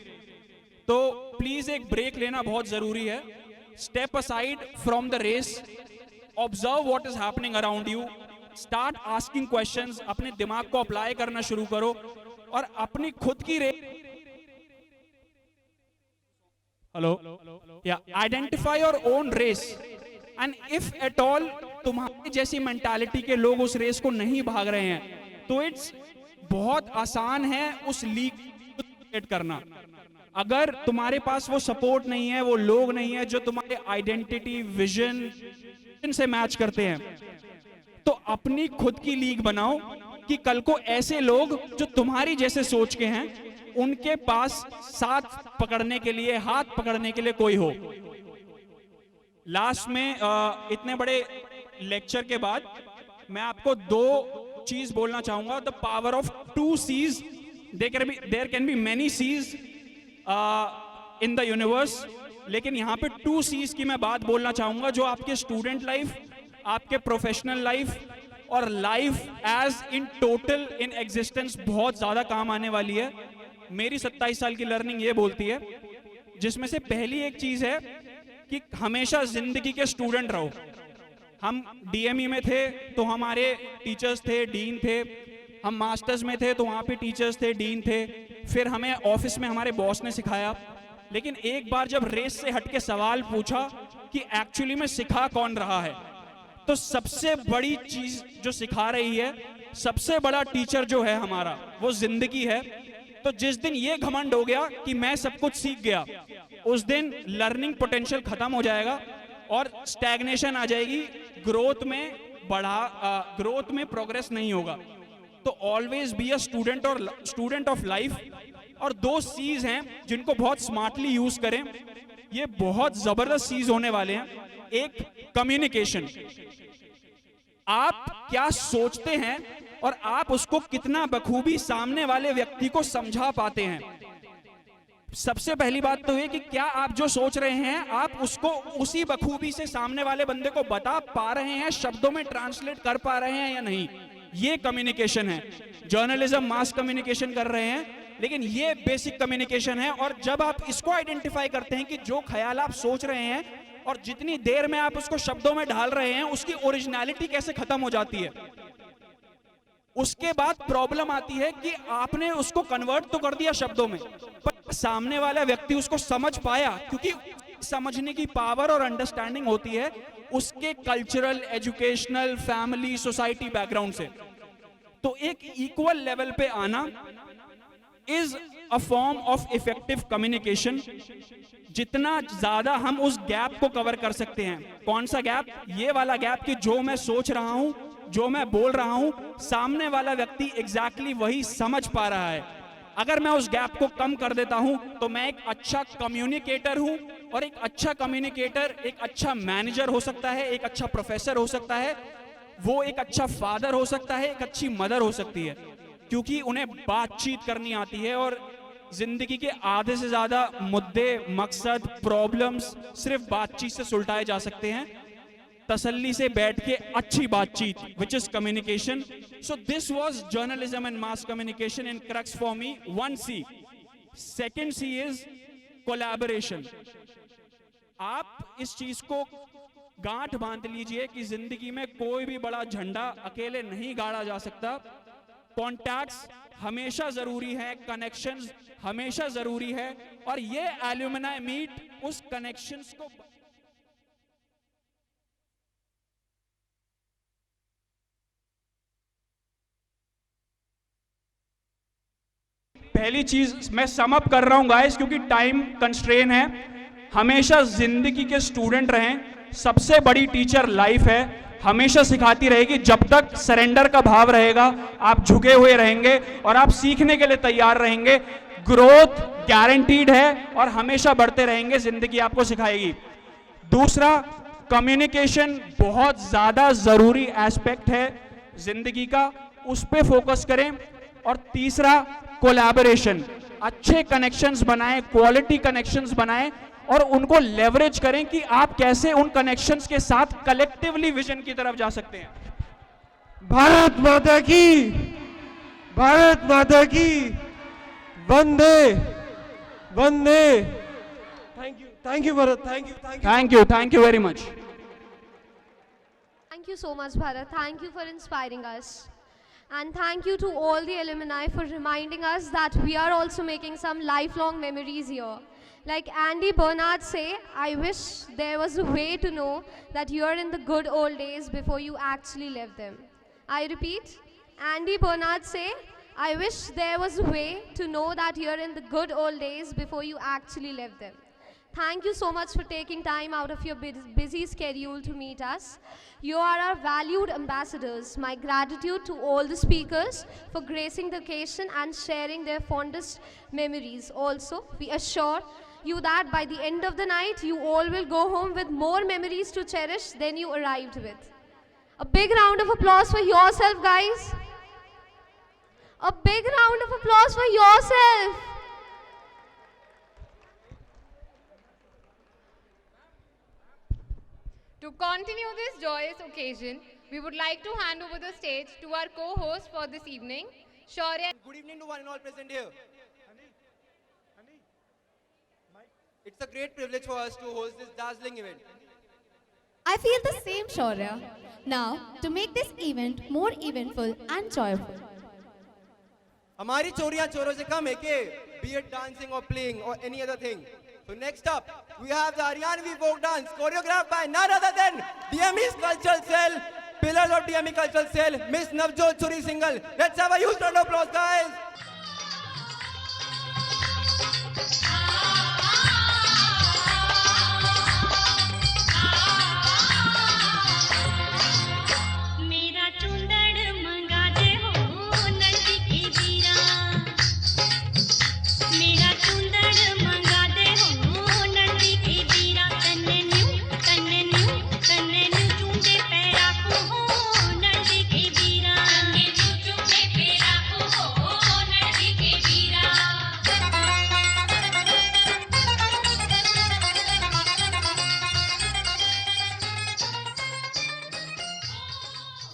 तो प्लीज एक ब्रेक लेना बहुत जरूरी है, step aside from the race, observe what is happening around you, start asking questions, अपने दिमाग को अप्लाई करना शुरू करो और अपनी खुद की identify your own race, and if at all तुम्हारी जैसी मेंटालिटी के लोग उस रेस को नहीं भाग रहे हैं तो इट्स बहुत आसान है उस लीग करना। अगर तुम्हारे पास वो सपोर्ट नहीं है, वो लोग नहीं है जो तुम्हारे आइडेंटिटी, विजन से मैच करते हैं, तो अपनी खुद की लीग बनाओ कि कल को ऐसे लोग जो तुम्हारी जैसे सोच के हैं उनके पास साथ पकड़ने के लिए, हाथ पकड़ने के लिए कोई हो। लास्ट में इतने बड़े लेक्चर के बाद मैं आपको दो चीज बोलना चाहूंगा. The power of 2 C's. There can be many C's in the universe, लेकिन यहाँ पे 2 C's की मैं बात बोलना चाहूंगा जो आपके स्टूडेंट लाइफ, आपके प्रोफेशनल लाइफ और life as in total in existence बहुत ज्यादा काम आने वाली है. मेरी 27 साल की लर्निंग ये बोलती है, जिसमें से पहली एक चीज है कि हमेशा जिंदगी के स्टूडेंट रहो. हम DME में थे तो हमारे टीचर्स थे, डीन थे. हम मास्टर्स में थे तो वहाँ पे टीचर्स थे, डीन थे. फिर हमें ऑफिस में हमारे बॉस ने सिखाया. लेकिन एक बार जब रेस से हटके सवाल पूछा कि एक्चुअली में सिखा कौन रहा है, तो सबसे बड़ी चीज जो सिखा रही है, सबसे बड़ा टीचर जो है हमारा, वो जिंदगी है. तो जिस दिन ये घमंड हो गया कि मैं सब कुछ सीख गया, उस दिन लर्निंग पोटेंशियल खत्म हो जाएगा और स्टैग्नेशन आ जाएगी. ग्रोथ में प्रोग्रेस नहीं होगा. तो always be a student of life. और 2 C's हैं जिनको बहुत स्मार्टली यूज करें. ये बहुत जबरदस्त चीज होने वाले हैं. एक, कम्युनिकेशन. आप क्या सोचते हैं और आप उसको कितना बखूबी सामने वाले व्यक्ति को समझा पाते हैं. सबसे पहली बात तो ये कि क्या आप जो सोच रहे हैं आप उसको उसी बखूबी से सामने वाले बंदे को बता पा रहे हैं, शब्दों में ट्रांसलेट कर पा रहे हैं या नहीं. ये कम्युनिकेशन है. जर्नलिज्म मास कम्युनिकेशन कर रहे हैं, लेकिन ये बेसिक कम्युनिकेशन है. और जब आप इसको आइडेंटिफाई करते हैं कि जो ख्याल आप सोच रहे हैं और जितनी देर में आप उसको शब्दों में ढाल रहे हैं, उसकी ओरिजिनलिटी कैसे खत्म हो जाती है. उसके बाद प्रॉब्लम आती है कि आपने उसको कन्वर्ट तो कर दिया शब्दों में, पर सामने वाला व्यक्ति उसको समझ पाया, क्योंकि समझने की पावर और अंडरस्टैंडिंग होती है उसके cultural, educational, family, society background से. तो एक इक्वल लेवल पे आना is a form of effective communication. जितना ज्यादा हम उस गैप को कवर कर सकते हैं. कौन सा गैप? ये वाला गैप कि जो मैं सोच रहा हूं, जो मैं बोल रहा हूं, सामने वाला व्यक्ति एग्जैक्टली वही समझ पा रहा है. अगर मैं उस गैप को कम कर देता हूं तो मैं एक अच्छा कम्युनिकेटर हूं. और एक अच्छा कम्युनिकेटर एक अच्छा मैनेजर हो सकता है, एक अच्छा प्रोफेसर हो सकता है, वो एक अच्छा फादर हो सकता है, एक अच्छी मदर हो सकती है, क्योंकि उन्हें बातचीत करनी आती है. और जिंदगी के आधे से ज्यादा मुद्दे, मकसद, प्रॉब्लम्स सिर्फ बातचीत से सुलझाए जा सकते हैं. तसल्ली से बैठ के अच्छी बातचीत, which is communication. So this was journalism and mass communication in crux for me. 1 C. Second C is collaboration. आप इस चीज को गांठ बांध लीजिए कि जिंदगी में कोई भी बड़ा झंडा अकेले नहीं गाड़ा जा सकता. कॉन्टैक्ट्स हमेशा जरूरी है, कनेक्शंस हमेशा जरूरी है. और ये एल्यूमिनाई मीट उस कनेक्शंस को पहली चीज मैं सम अप कर रहा हूं गाइस, क्योंकि टाइम कंस्ट्रेन है. हमेशा जिंदगी के स्टूडेंट रहें. सबसे बड़ी टीचर लाइफ है. हमेशा सिखाती रहेगी. जब तक सरेंडर का भाव रहेगा, आप झुके हुए रहेंगे और आप सीखने के लिए तैयार रहेंगे, ग्रोथ गारंटीड है और हमेशा बढ़ते रहेंगे. जिंदगी आपको सिखाएगी. दूसरा, कम्युनिकेशन बहुत ज्यादा जरूरी एस्पेक्ट है जिंदगी का, उस पे फोकस करें. और तीसरा, कोलैबोरेशन. अच्छे कनेक्शंस बनाएं, क्वालिटी कनेक्शंस बनाएं और उनको लेवरेज करें कि आप कैसे उन कनेक्शंस के साथ कलेक्टिवली विजन की तरफ जा सकते हैं. भारत माता की, भारत माता की, वंदे वंदे. Thank you Bharat, thank you very much. Thank you so much, Bharat. Thank you for inspiring us. And thank you to all the alumni for reminding us that we are also making some lifelong memories here. Like Andy Bernard say, I wish there was a way to know that you are in the good old days before you actually live them. I repeat, Andy Bernard say, I wish there was a way to know that you are in the good old days before you actually live them. Thank you so much for taking time out of your busy schedule to meet us. You are our valued ambassadors. My gratitude to all the speakers for gracing the occasion and sharing their fondest memories. Also, we assure you that by the end of the night, you all will go home with more memories to cherish than you arrived with. A big round of applause for yourself, guys. A big round of applause for yourself. To continue this joyous occasion, we would like to hand over the stage to our co-host for this evening, Shaurya. Good evening to one and all present here. It's a great privilege for us to host this dazzling event. I feel the same, Shaurya. Now, to make this event more eventful and joyful, हमारी चोरियां चोरों से कम है के, be it dancing or playing or any other thing. So next up, we have the Haryanvi folk dance choreographed by none other than DME's cultural cell, pillars of DME cultural cell, Miss Navjot Suri Singhal. Let's have a huge round of applause, guys.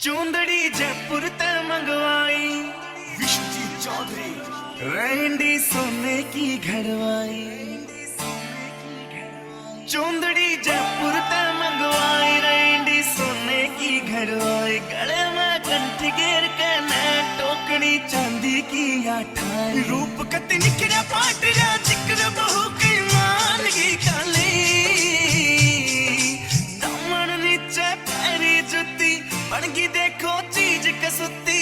चूंदड़ी Jaipur ते मंगवाई Vishwajeet Chaudhary Randy सोने की घरवाई चूंदड़ी जयपुर ते मंगवाई Randy सोने की घरवाई गले में कंठ घेर के ने टोकनी चांदी की आठाई रूप कति निखरा पाट जा जिक्र बहु की मान की काली दमन नीचे पैरी जुती बनगी देखो चीज कसुती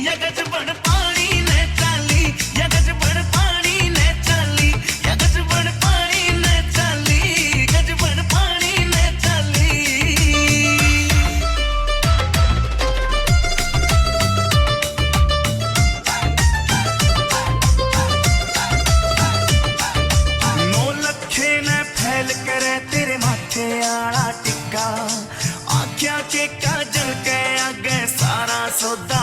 या गज बड़ पानी ने चाली या गज बड़ पानी ने चाली या गज बड़ पानी ने चाली गज बड़ पानी ने चाली नौ लखे ने फैल करे तेरे माथे आड़ा टिक्का आख्या के काजल के आगे सारा सौदा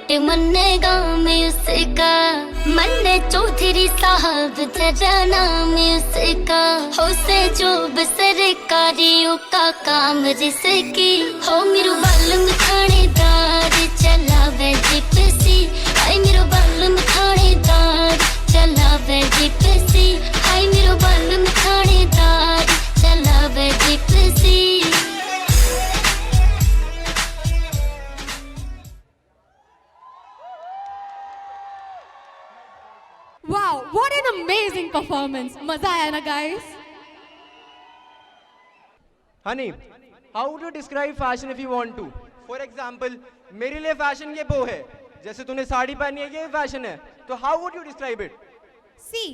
बट मन्नेगा मैं उसका, मन्ने चौधरी साहब तेरा नाम उसका, हो से जो सरकारियों का काम जिसकी, हो मेरो बालम थानेदार चलावे जिप्सी, हाय मेरो बालम थानेदार चलावे जिप्सी, हाय मेरो बालम थानेदार चलावे Gypsy. Wow, what an amazing performance. Maza aaya na guys? Honey, how would you describe fashion if you want to? For example, मेरे लिए fashion ये वो है, जैसे तूने साड़ी पहनी है ये fashion है, तो how would you describe it? See,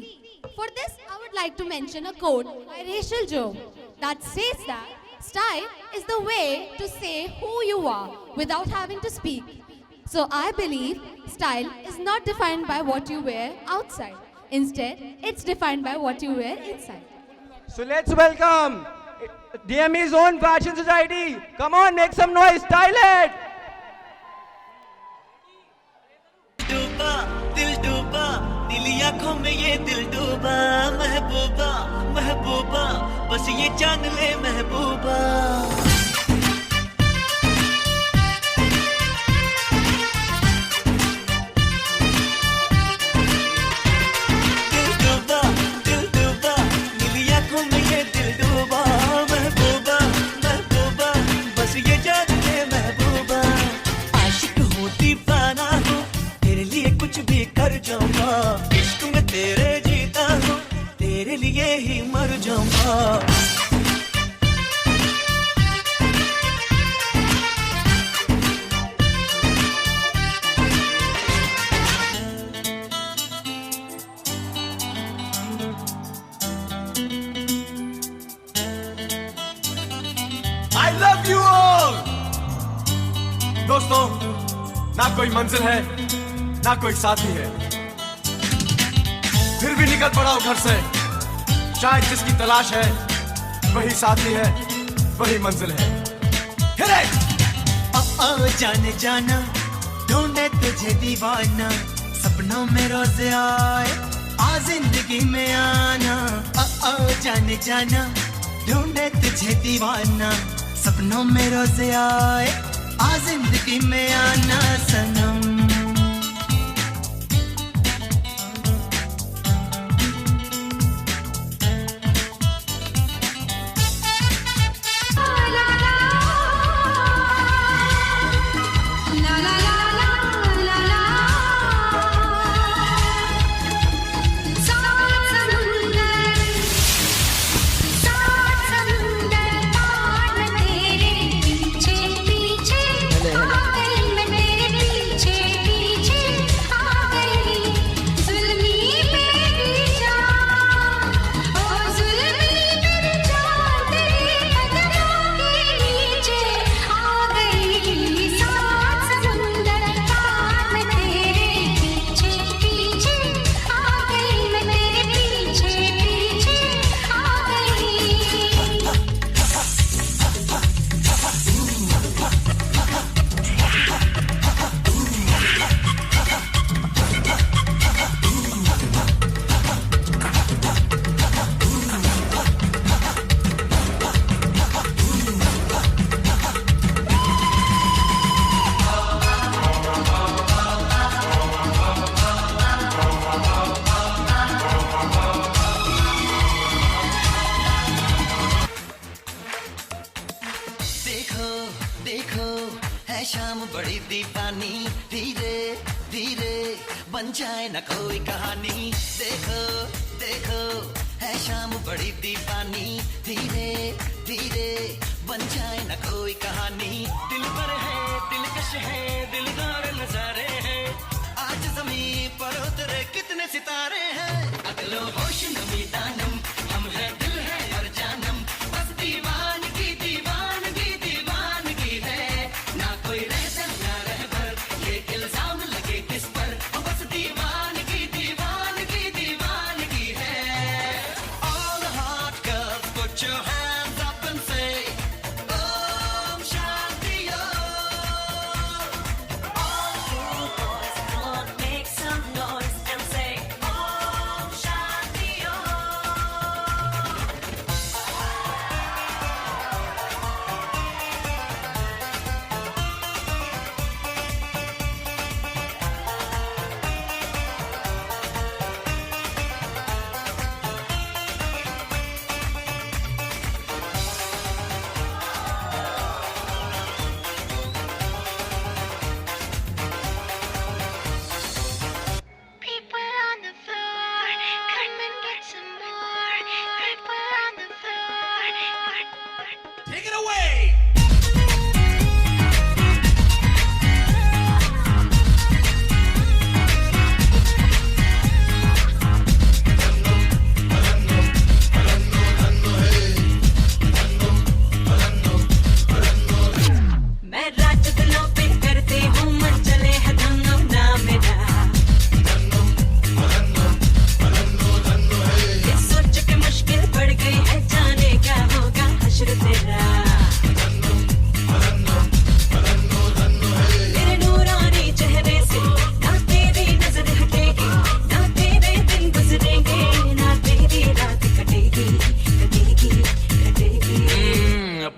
for this I would like to mention a quote by Rachel Job that says that style is the way to say who you are without having to speak. So I believe style is not defined by what you wear outside. Instead, it's defined by what you wear inside. So let's welcome DME's own fashion society. Come on, make some noise, style it! डूबा दिल डूबा नीली आंखों में ये दिल डूबा, महबूबा महबूबा बस ये जान ले महबूबा। दिल डूबा नीली आंखों में ये दिल डूबा, महबूबा महबूबा बस ये जान ले महबूबा। आशिक हूँ दीवाना हूँ तेरे लिए कुछ भी कर जाऊंगा, इश्क में तेरे जीता हूँ तेरे लिए ही मर जाऊंगा। I love you all! दोस्तों, ना कोई मंजिल है ना कोई साथी है, फिर भी निकल पड़ा हूं घर से, शायद जिसकी तलाश है वही साथी है वही मंजिल है। ओ जाने जाना ढूंढे तुझे दीवाना, सपनों में रोज आए आ जिंदगी में आना। ओ जाने जाना ढूंढे तुझे दीवाना, सपनों में रोज आए आ जिंदगी में आना सनम। बड़ी दीवानी धीरे धीरे बन जाए न कोई कहानी। देखो देखो है शाम बड़ी दीवानी धीरे धीरे बन जाए न कोई कहानी। दिल पर है दिलकश है दिलदार नजारे हैं आज ज़मीं पर उतरे कितने सितारे हैं। अगलो होश नमी दानम हम है दिल है और जानम बस दीवानगी दीवानगी दीवानगी है ना कोई रहसन ना रहबर ये इल्जाम लगे किस पर बस दीवानगी दीवानगी दीवानगी है। All the hot girls put your hands up and say Om Shanti Om। All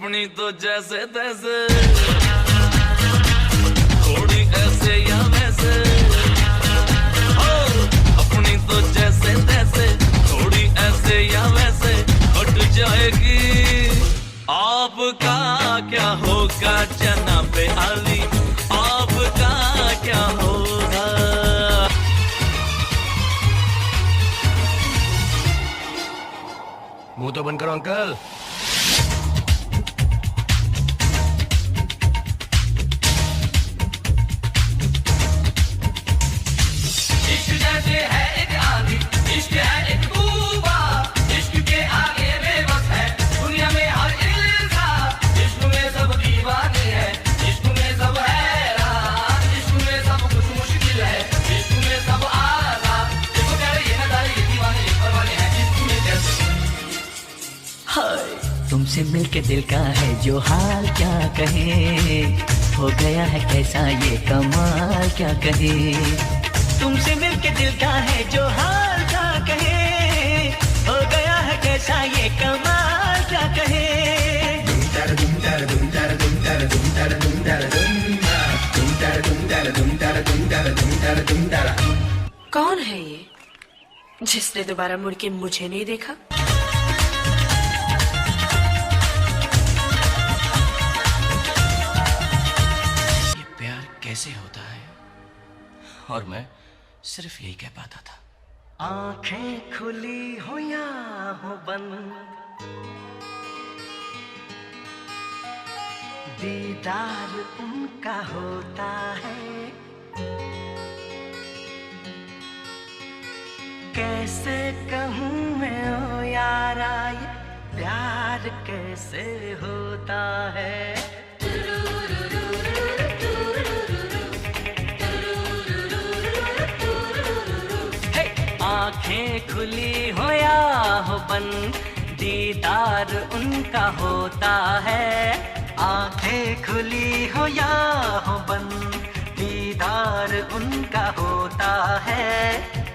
अपनी तो जैसे तैसे थोड़ी ऐसे या वैसे हो, अपनी तो जैसे तैसे थोड़ी ऐसे या वैसे हट जाएगी। आपका क्या होगा जनाब आली, आपका क्या होगा। मुंह तो बंद करो अंकल। इश्क जैसे है एक आंधी, इश्क है एक तूफा, इश्क के आगे बेबस है दुनिया में हर इंसान। इश्क में सब दीवाने हैं, इश्क में सब हैरान, इश्क में सब कुछ मुश्किल है, इश्क में सब आसान। देखो प्यारे ये नजारे, ये दीवाने ये परवाने हैं इश्क में कैसे। हाय तुमसे मिलके दिल का है जो हाल क्या कहे, हो गया है कैसा ये कमाल क्या कहे। तुमसे मिलके दिल का है जो हाल क्या कहे, हो गया है कैसा ये कमाल क्या कहे। कौन है ये जिसने दोबारा मुड़ के मुझे नहीं देखा? ये प्यार कैसे होता है, और मैं सिर्फ यही कह पाता था। आंखें खुली हो या हो बंद, दीदार उनका होता है। कैसे कहूँ मैं ओ यारा ये प्यार कैसे होता है। आंखें खुली हो या हो बंद, दीदार उनका होता है। आंखें खुली हो या हो बंद, दीदार उनका होता है।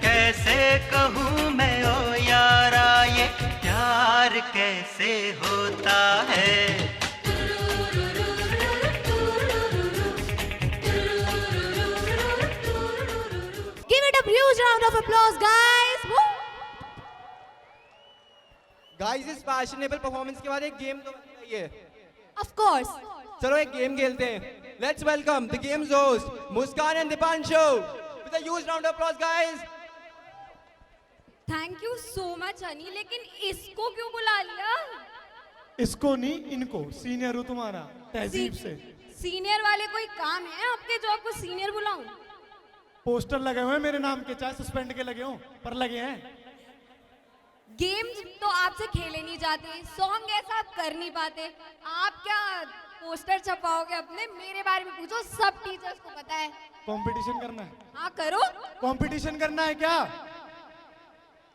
कैसे कहूँ मैं ओ यारा ये प्यार कैसे होता है। Give it a huge round of applause, guys. Woo! Guys इस फैशनेबल परफॉर्मेंस के बाद एक गेम तो चाहिए। Of course. चलो एक गेम खेलते हैं। Let's welcome the games host Muskan and Deepanshu with a huge round of applause guys. Thank you so much Honey, लेकिन इसको क्यों बुला लिया? इसको नहीं इनको, सीनियर हो तुम्हारा तहजीब से। सीनियर वाले कोई काम है आपके जो आपको सीनियर बुलाऊं? पोस्टर लगे हुए हैं मेरे नाम के, चाहे सस्पेंड के लगे हों पर लगे हैं। गेम्स तो आपसे खेले नहीं जाते, सॉन्ग ऐसा आप कर नहीं पाते, आप क्या पोस्टर छपाओगे अपने? मेरे बारे में पूछो, सब टीचर्स को पता है। कंपटीशन करना है? हाँ करो। कंपटीशन करना है क्या?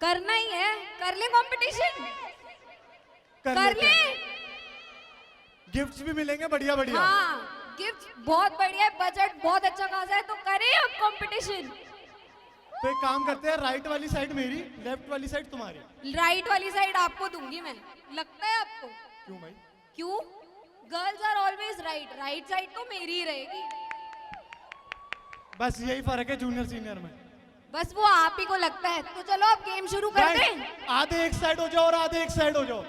करना ही है, कर ले कंपटीशन, कर ले। गिफ्ट्स भी मिलेंगे बढ़िया बढ़िया। हाँ गिफ्ट बहुत बढ़िया है, बजट बहुत अच्छा खासा है, तो करें अब कंपटीशन। तो एक काम करते हैं, राइट वाली साइड मेरी, लेफ्ट वाली साइड तुम्हारी। राइट वाली साइड आपको दूंगी मैं, लगता है आपको? क्यों भाई? क्यों? Girls are always right, right side तो मेरी ही रहेगी। बस यही फर्क है जूनियर सीनियर में। बस वो आप ही को लगता है। तो चलो अब गेम शुरू करते हैं। आधे एक साइड हो जाओ और आधे एक साइड हो जाओ।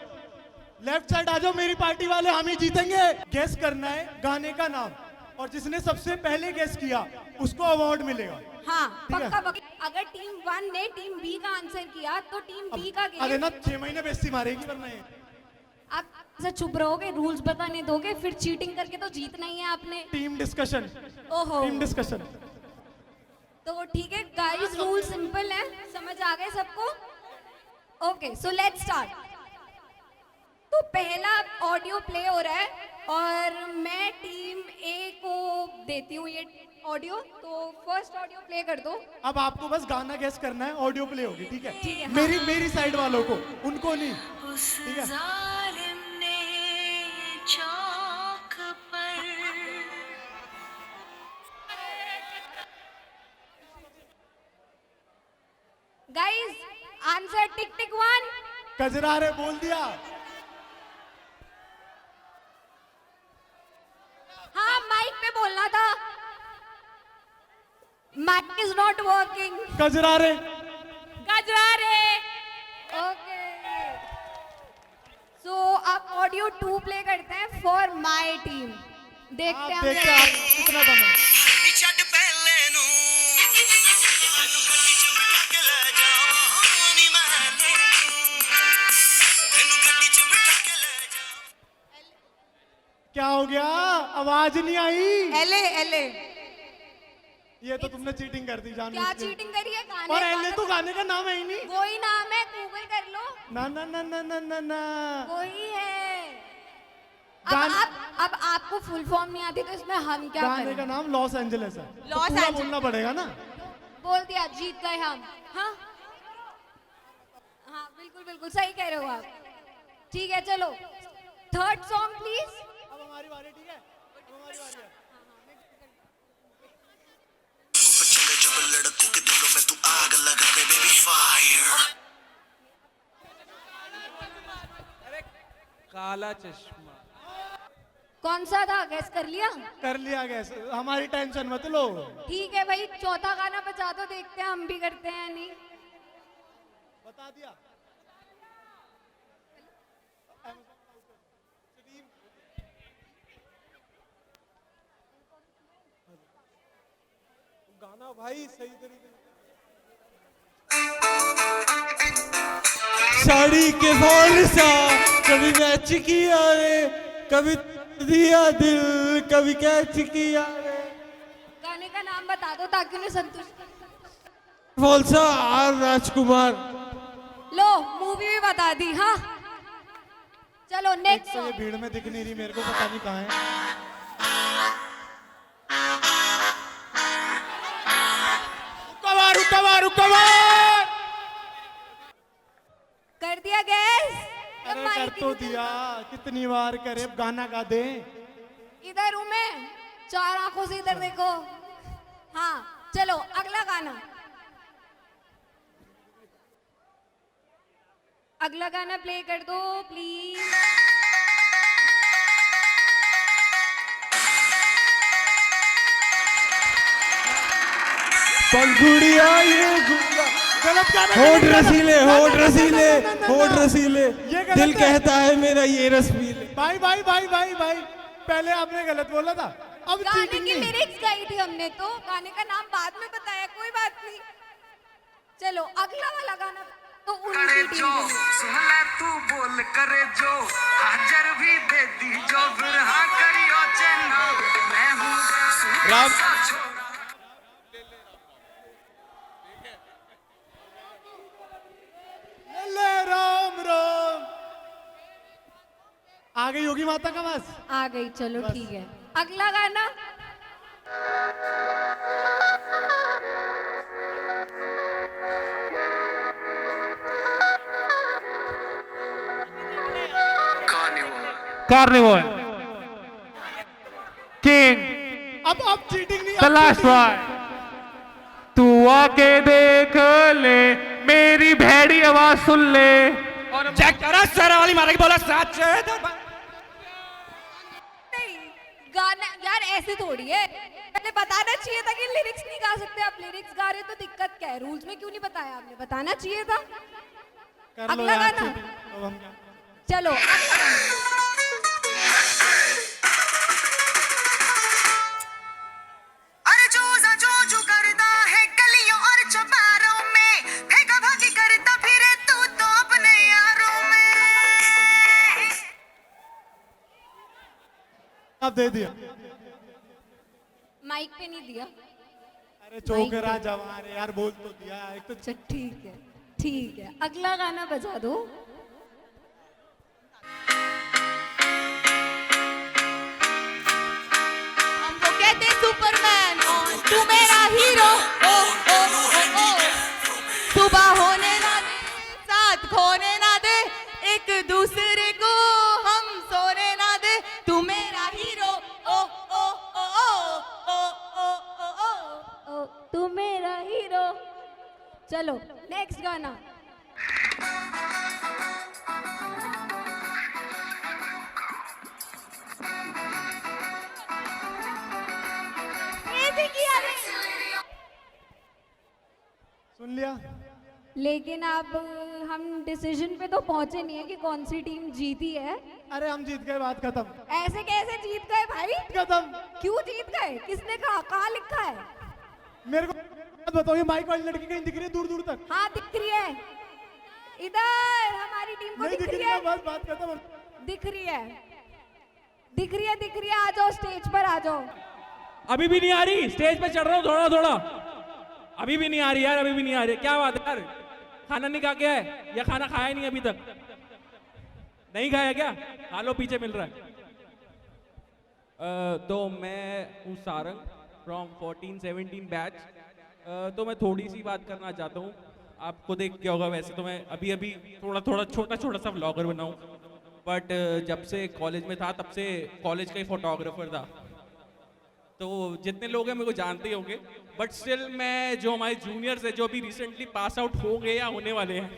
लेफ्ट साइड आ जाओ, मेरी पार्टी वाले हम ही जीतेंगे। गेस करना है गाने का नाम, और जिसने सबसे पहले गेस किया उसको अवार्ड मिलेगा। हाँ पक्का पक्का। अगर टीम 1 ने टीम बी का आंसर किया तो टीम बी का गेम। अरे ना 6 महीने बेइज्जती मारेगी वरना ये। आप ऐसे चुप रहोगे, रूल्स बताने दोगे, फिर चीटिंग करके तो जीतना ही है आपने। Team discussion. ओहो टीम डिस्कशन। तो ठीक है गाइस, रूल सिंपल है, समझ आ गए सबको? Okay so let's start. तो पहला ऑडियो प्ले हो रहा है और मैं टीम ए को देती हूँ ये ऑडियो। तो फर्स्ट ऑडियो प्ले कर दो। अब आपको बस गाना गेस करना है, ऑडियो प्ले होगी, ठीक है? ठीक है, हाँ। मेरी साइड वालों को, उनको नहीं, ठीक है? गाइस आंसर टिक टिक 1। कजरा रे बोल दिया। Mac is not working. कजरारे Gajrare. Okay. So अब ऑडियो 2 प्ले करते हैं for my team. देखते हैं देखते हैं आप कितना दम है। क्या हो गया? आवाज नहीं आई। एले एले ये तो तुमने चीटिंग कर दी जान। क्या चीटिंग करी है? गाने और एले तो गाने का नाम है ही नहीं। वही नाम है, गूगल कर लो। ना ना ना ना ना ना ना वही है। अब आपको फुल फॉर्म नहीं आती तो इसमें हम क्या गाने करें? का नाम लॉस एंजलिस है। लॉस तो पूरा एंजलिस। बोलना पड़ेगा ना। बोल दिया, जीत गए हम। हाँ हाँ बिल्कुल बिल्कुल सही कह रहे हो आप। ठीक है चलो, थर्ड सॉन्ग प्लीज। अब हमारी बारी। ठीक है, अब हमारी बारी है। जब लड़कों के दिलों में तू आग लगा दे बेबी फायर। काला चश्मा। कौन सा था, गैस कर लिया? कर लिया गैस, हमारी टेंशन मत लो। ठीक है भाई, चौथा गाना बजा दो, देखते हैं हम भी करते हैं या नहीं। बता दिया। गाना भाई सही तरीके साड़ी के फॉल सा कभी मैच किया रे, कभी दिया दिल, कभी कैच किया रे। गाने का नाम बता दो ताकि उन्हें संतुष्ट। फॉल्सा आर राजकुमार। लो मूवी भी बता दी। हाँ चलो एक नेक्स्ट। तो ये भीड़ में दिख नहीं रही मेरे को, पता नहीं कहाँ है। रुकवार कर दिया गैस? अरे कर तो दिया, कितनी बार करे, अब गाना गा दे। इधर हूँ मैं, 4 आंखों से इधर देखो। हाँ चलो अगला गाना। अगला गाना प्ले कर दो प्लीज। पंखुड़िया ये गलत गाना। होठ रसीले, होठ रसीले, होठ रसीले, दिल कहता है मेरा ये रस पी ले। भाई भाई भाई भाई भाई, पहले आपने गलत बोला था, अब गाने चीटिंग की नहीं। लिरिक्स गाई थी हमने, तो गाने का नाम बाद में बताया, कोई बात नहीं। चलो अगला वाला गाना तो उनकी टीम के लिए। सुहला तू बोल करे जो हाजर भी दे दी जो, फिर हाँ करियो चेन्ना मैं हूँ राम ले राम राम। आ गई होगी माता का बस। आ गई, चलो ठीक है। अगला गाना कार्निवल किंग अब चीटिंग नहीं। The last one. तू आके देख ले, मेरी भैड़ी आवाज सुन ले। और चेक करा सर वाली मारा की बोला सच है। नहीं, गाना यार ऐसे थोड़ी है, पहले बताना चाहिए था कि लिरिक्स नहीं गा सकते। आप लिरिक्स गा रहे तो दिक्कत क्या है? रूल्स में क्यों नहीं बताया आपने? बताना चाहिए था। कर लो अगला यार गाना। cheating। अब हम क्या? चलो अगला गाना। अरे जो करता है गलियों और चौबारों में, फेंका भागी करता फिरे तू तो अपने यारों में। अब दे दिया। माइक पे नहीं दिया। अरे चौकरा जवान है यार, बोल तो दिया एक तो। अच्छा ठीक है ठीक है, अगला गाना बजा दो। हमको कहते सुपरमैन, तू मेरा हीरो। ओ ओ ओ ओ सुबह होने ना दे, साथ खोने ना दे, एक दूसरे को हम सोने ना दे, तू मेरा हीरो। ओ ओ ओ ओ ओ ओ ओ ओ तू मेरा हीरो। चलो नेक्स्ट गाना। लेकिन अब हम डिसीजन पे तो पहुंचे नहीं है कि कौन सी टीम जीती है। अरे हम जीत गए, बात खत्म। ऐसे कैसे जीत गए भाई? खत्म। क्यों जीत गए? किसने कहा? कहाँ लिखा है? मेरे को बताओ, ये माइक वाली लड़की कहीं दिख रही है दूर दूर तक? हाँ दिख रही है, इधर हमारी टीम को दिख रही है। बस बात खत्म। दिख रही है, दिख रही है, दिख रही है। आ जाओ स्टेज पर, आ जाओ। अभी भी नहीं आ रही? स्टेज पे चढ़ रहा हूँ थोड़ा थोड़ा, अभी भी नहीं आ रही यार, अभी भी नहीं आ रही। क्या बात है यार, खाना नहीं खा के है या खाना खाया नहीं अभी तक? नहीं खाया क्या? खा लो, पीछे मिल रहा है। तो मैं हूँ सारंग फ्रॉम 14-17 बैच। तो मैं थोड़ी सी बात करना चाहता हूँ। आपको देख क्या होगा, वैसे तो मैं अभी अभी थोड़ा थोड़ा छोटा सा व्लॉगर बना हूँ, बट जब से कॉलेज में था तब से कॉलेज का ही फोटोग्राफर था। तो जितने लोग हैं मेरे को जानते ही होंगे, बट स्टिल मैं जो हमारे जूनियर्स हैं जो अभी रिसेंटली पास आउट हो गए या होने वाले हैं,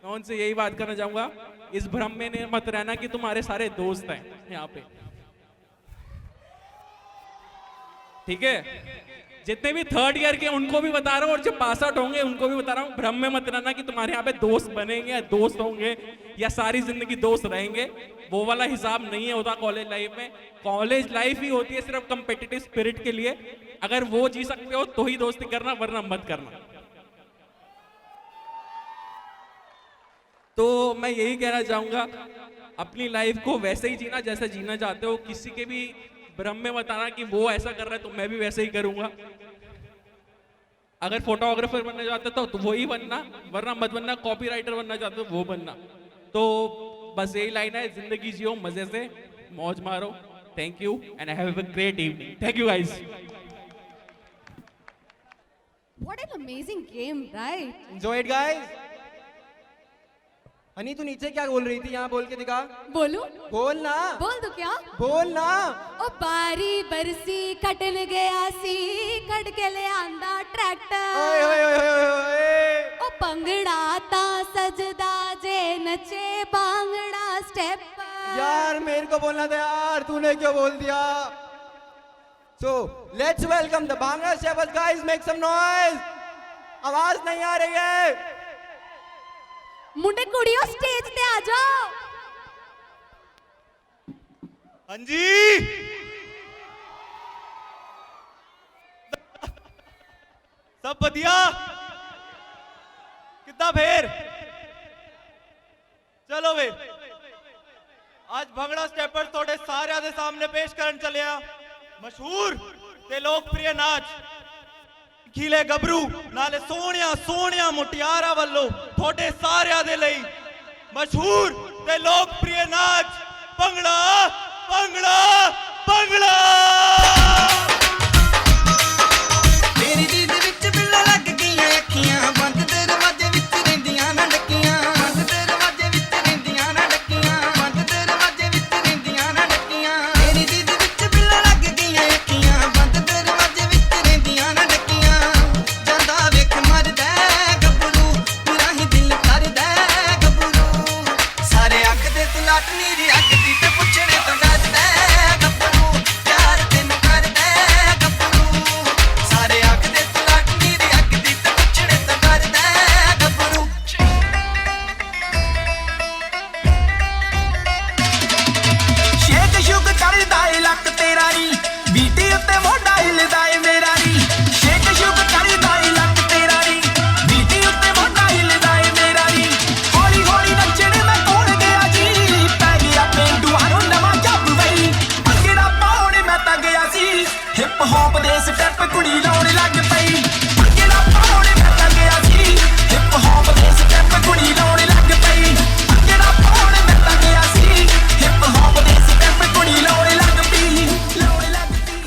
मैं उनसे यही बात करना चाहूँगा, इस भ्रम में मत रहना कि तुम्हारे सारे दोस्त हैं यहाँ पे, ठीक है? जितने भी थर्ड ईयर के उनको भी बता रहा हूँ, और जो पास आउट होंगे उनको भी बता रहा हूँ, भ्रम में मत रहना कि तुम्हारे यहाँ पे दोस्त बनेंगे, दोस्त होंगे या सारी जिंदगी दोस्त रहेंगे। वो वाला हिसाब नहीं है होता कॉलेज लाइफ में। कॉलेज लाइफ ही होती है सिर्फ कम्पिटिटिव स्पिरिट के लिए। अगर वो जी सकते हो तो ही दोस्ती करना, वरना मत करना। तो मैं यही कहना चाहूंगा, अपनी लाइफ को वैसे ही जीना जैसे जीना चाहते हो। किसी के भी भ्रम में बताना कि वो ऐसा कर रहा है तो मैं भी वैसे ही करूंगा। अगर फोटोग्राफर बनना चाहते हो तो वही बनना, वरना मत बनना। कॉपीराइटर बनना चाहते हो वो बनना। तो बस यही लाइन है, जिंदगी जियो मजे से, मौज मारो। Thank you and have a great evening. Thank you guys. What an amazing game, right? Enjoy it, guys. Honey तू नीचे क्या बोल रही थी? यहाँ बोल के दिखा। बोलू? बोल ना। बोल दो क्या? बोल ना। ओ बारी बरसी कटन गया सी, कट के ले आंदा ट्रैक्टर। ओए ओए ओए ओए ओए। ओ पंगड़ा ता सजदा जे नचे बांगड़ा स्टेप। यार मेरे को बोलना था यार, तूने क्यों बोल दिया? So let's welcome the Bhangra Shepherds, guys. Make some noise. आवाज नहीं आ रही है। मुंडे कुड़ियों स्टेज पे आ जाओ। हाँ जी, सब बढ़िया? कितना फेर? चलो वे, आज भंगड़ा स्टेपर्स थोड़े सारे दे सामने पेश करन चले आ मशहूर ते लोकप्रिय नाच खीले गबरू नाले सोनिया सोनिया मुटियारा वालों थोड़े सारे दे लई मशहूर ते लोकप्रिय नाच भंगड़ा भंगड़ा भंगड़ा। मेरी दीद विच बिल्ला लग गईयां अखियां, बंद दरवाजे विच रहिंदियां ना डकियां, बंद दरवाजे विच रहिंदियां ना डकियां, बंद दरवाजे विच रहिंदियां ना डकियां। मेरी दीद विच बिल्ला लग गईयां अखियां, बंद दरवाजे विच रहिंदियां ना डकियां। जांदा वेख मरदा गबरू, तेरा ही दिल करदा गबरू। सारे अग दे तू लट नीरी अग दी ते पुछड़े तो डरदा गबरू, प्यार तेनू करदा गबरू। सारे अग दे तू लट नीरी अग दी ते पुछड़े तो डरदा गबरू। शेक शुक करदा ए लक तेरा नी, बीटी उत्ते मोढा हिलदा ए मेरा नी। शेक शुक करदा ए लक तेरा नी, बीटी उत्ते मोढा हिलदा ए मेरा नी। हौली हौली नचण मैं कोल गया जी, पै गया पेंडूआं नूं नवां जब वई। भंगड़ा पाउण मैं तां गया सी, हिप हॉप दे स्टैप कुड़ी लाउण लग पई। भंगड़ा पाउण मैं तां गया सी, हिप हॉप दे स्टैप कुड़ी लाउण लग पई। भंगड़ा पाउण मैं तां गया सी, हिप हॉप दे स्टैप कुड़ी लाउण लग पई, लाउण लग पई।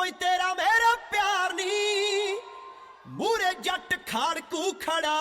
कोई तेरा मेरा प्यार नहीं मूरे जट खाड़कू खड़ा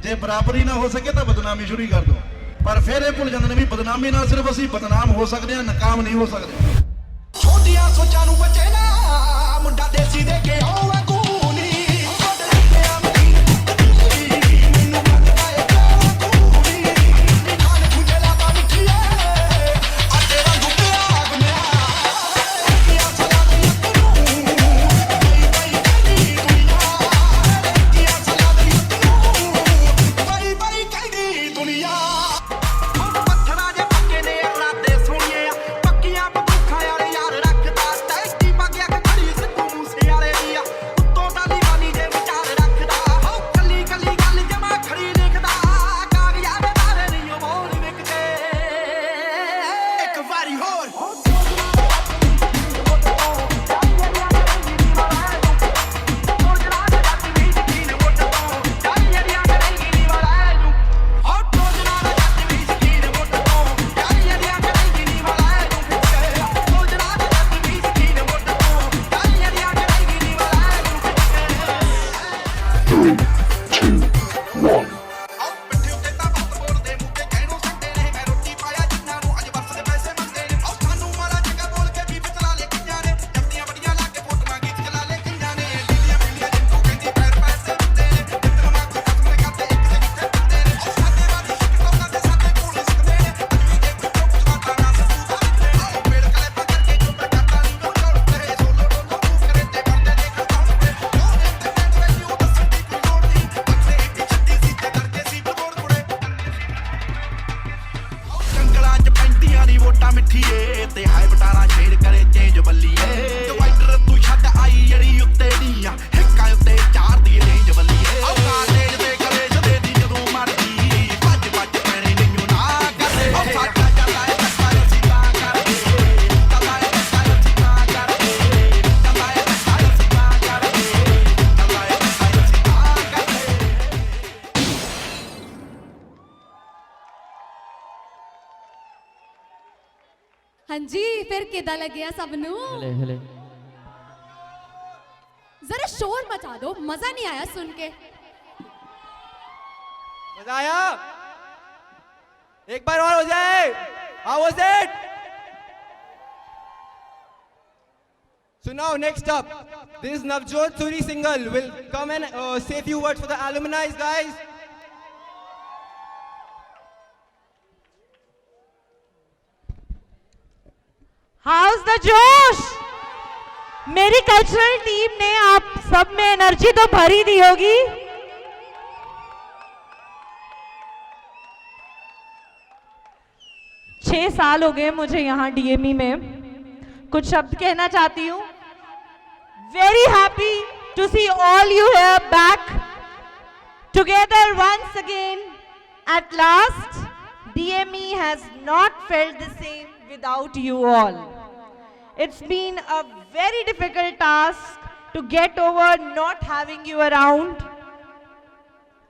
ਜੇ ਬਰਾਬਰੀ ਨਾ ਹੋ ਸਕੇ ਤਾਂ ਬਦਨਾਮੀ ਸ਼ੁਰੂ ਕਰ ਦੋ ਪਰ ਫਿਰ ਇਹ ਭੁੱਲ ਜਾਂਦੇ ਨੇ ਵੀ ਬਦਨਾਮੀ ਨਾਲ ਸਿਰਫ ਅਸੀਂ ਬਦਨਾਮ ਹੋ ਸਕਦੇ ਹਾਂ ਨਕਾਮ ਨਹੀਂ ਹੋ ਸਕਦੇ ਛੋਟੀਆਂ ਸੋਚਾਂ ਨੂੰ ਬਚੇ ਨਾ ਮੁੰਡਾ ਦੇਸੀ ਦੇ ਕੇ ਆਉਂ ਗੂਨੀ हाँ जी फिर किदा लगे सबनू हले हले जरा शोर मचा दो मजा नहीं आया सुन के मजा आया एक बार और हो जाए how was it So now next up this Navjot Suri Singhal will come and say few words for the alumni guys. House the जोश मेरी कल्चरल टीम ने आप सब में एनर्जी तो भरी दी होगी। 6 साल हो गए मुझे यहाँ डीएमई में। कुछ शब्द कहना चाहती हूँ। Very happy to see all you here back together once again at last. DME has not felt the same without you all. It's been a very difficult task to get over not having you around.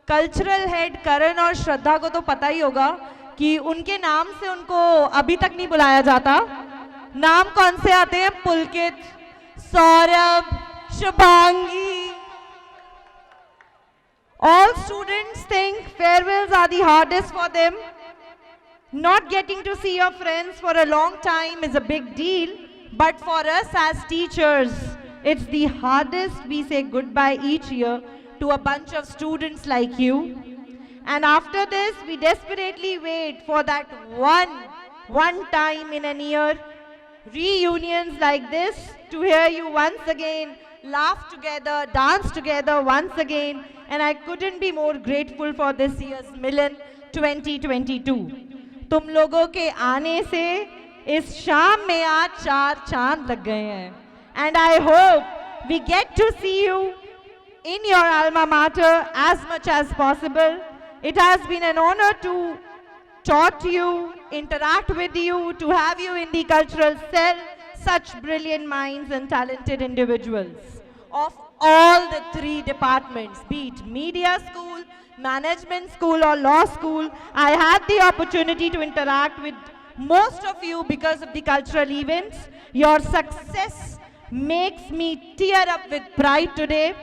Cultural head Karan और श्रद्धा को तो पता ही होगा कि उनके नाम से उनको अभी तक नहीं बुलाया जाता। नाम कौन से आते हैं? पुलकित, Saurabh, Shubhangi. All students think farewells are the hardest for them. Not getting to see your friends for a long time is a big deal, but for us as teachers, it's the hardest. We say goodbye each year to a bunch of students like you. And after this, we desperately wait for that one time in a year, reunions like this, to hear you once again, laugh together, dance together once again. And I couldn't be more grateful for this year's Milan 2022. तुम लोगों के आने से इस शाम में आज 4 चांद लग गए हैं. And I hope we get to see you in your alma mater as much as possible. It has been an honor to talk to you, interact with you, to have you in the cultural cell, such brilliant minds and talented individuals of all the 3 departments, be it media school, management school or law school. I had the opportunity to interact with most of you because of the cultural events. Your success makes me tear up with pride today.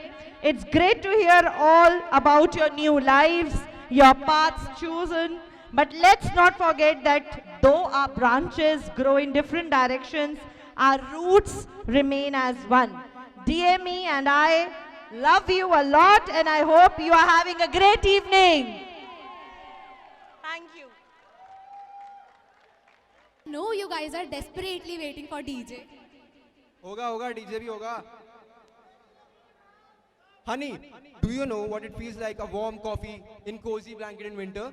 It's great to hear all about your new lives, your paths chosen. But let's not forget that though our branches grow in different directions, our roots remain as one. DME and I love you a lot, and I hope you are having a great evening. Thank you. No, you guys are desperately waiting for DJ. होगा होगा DJ भी होगा. Honey, do you know what it feels like a warm coffee in cozy blanket in winter?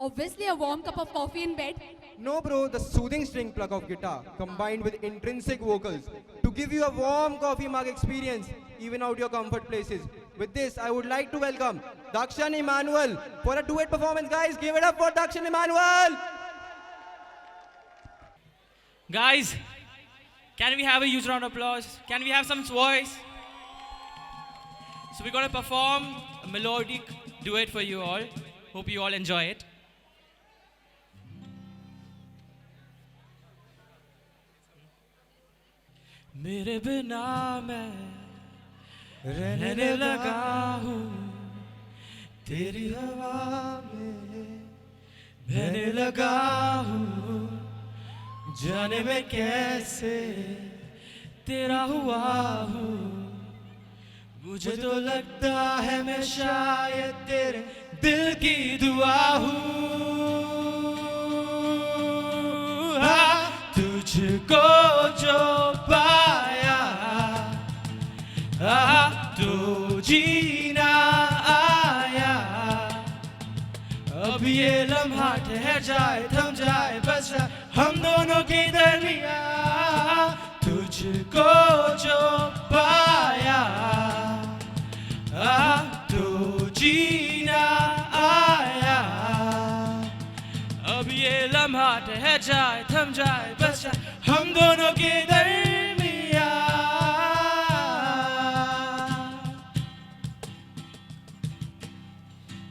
Obviously, a warm cup of coffee in bed. No bro, the soothing string pluck of guitar combined with intrinsic vocals to give you a warm coffee mug experience even out your comfort places. With this, I would like to welcome Dakshan Emmanuel for a duet performance. Guys, give it up for Dakshan Emmanuel! Guys, can we have a huge round of applause? Can we have some voice? So we're going to perform a melodic duet for you all. Hope you all enjoy it. मेरे बिना मैं रहने लगा हूँ, तेरी हवा में बहने लगा हूँ, जाने मैं कैसे तेरा हुआ हूँ, मुझे तो लगता है मैं शायद तेरे दिल की दुआ हूँ. तुझको जो पाया तो जीना आया, अब ये लम्हा ठहर जाए, थम जाए बस हम दोनों के दरमिया. तुझको जो पाया तो जीना आया, अब ये लम्हा ठहर जाए, थम जाए बस हम दोनों के दरमिया.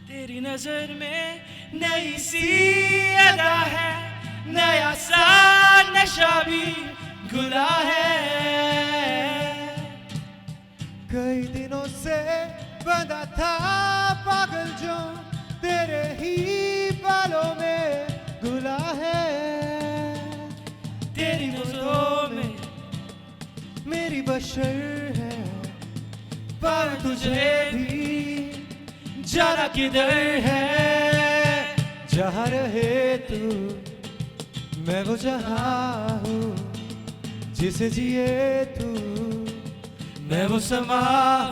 तेरी नजर में नई सी अदा है, नया सा नशा भी घुला है. कई दिनों से बंधा था पागल जो तेरे ही बालों में घुला है. तेरी नजरों में मेरी बशर है, पर तुझे भी जाना किधर है. जहाँ रहे तू मैं वो जहाँ हूँ, जिसे जिए तू मैं वो समा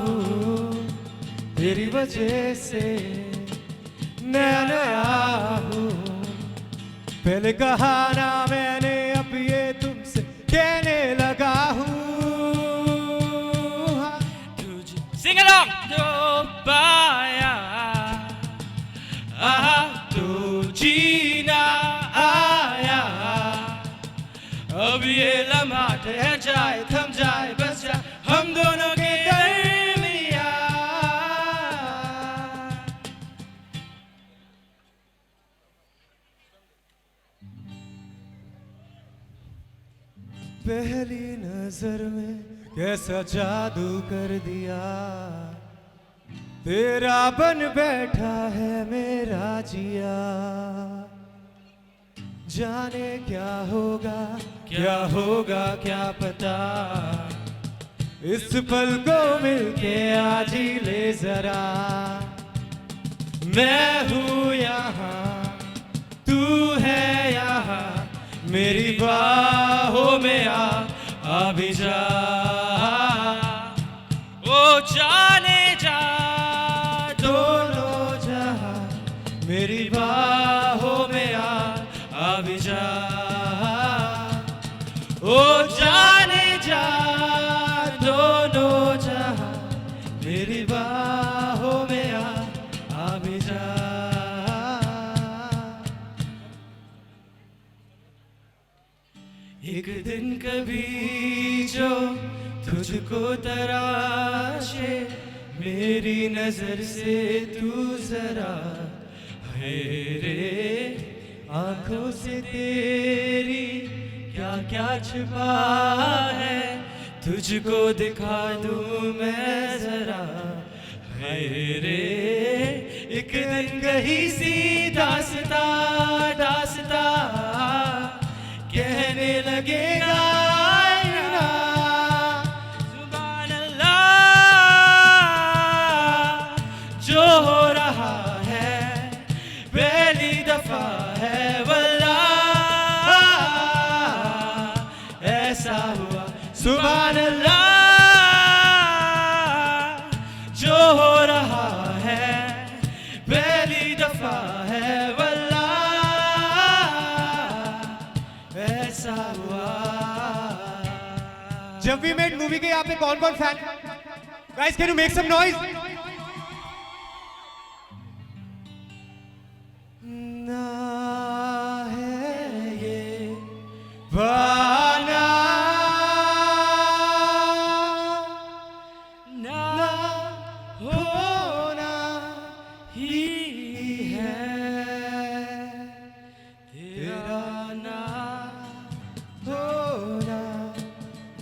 हूँ, तेरी वजह से नया नया हूँ. पहले कहा ना मैंने, अब ये तुमसे कहने लगा हूँ. Sing along! तो पाया तो जीना आया, अब ये लम्हा ठहर जाए, थम जाए बस हम दोनों के दरमिया. पहली नजर में कैसा जादू कर दिया, तेरा बन बैठा है मेरा जिया. जाने क्या होगा क्या पता, इस पल को मिलके आज ही ले जरा। मैं हूँ यहाँ, तू है यहाँ, मेरी बाहों में आ भी जा। ओ जाने जा दोनों जहां, मेरी बाहों में आ भी जा। ओ जाने जा दोनों जहां, मेरी बाहों में आ भी जा। एक दिन कभी जो तुझको तराशे, मेरी नजर से तू जरा है रे। आंखों से तेरी क्या क्या छुपा है, तुझको दिखा दूं मैं जरा है रे। एक दिन कहीं सी दास्ता दास्ता कहने लगेगा सुभान अल्लाह, जो हो रहा है पहली दफा है वल्लाह, ऐसा हुआ सुभान अल्लाह। जो हो रहा है पहली दफा है वल्लाह, ऐसा हुआ। जब वी मेट मूवी के यहाँ पे कौन कौन fan? Guys can you make some noise? ना है ये बहाना, ना होना ही है, तेरा ना होना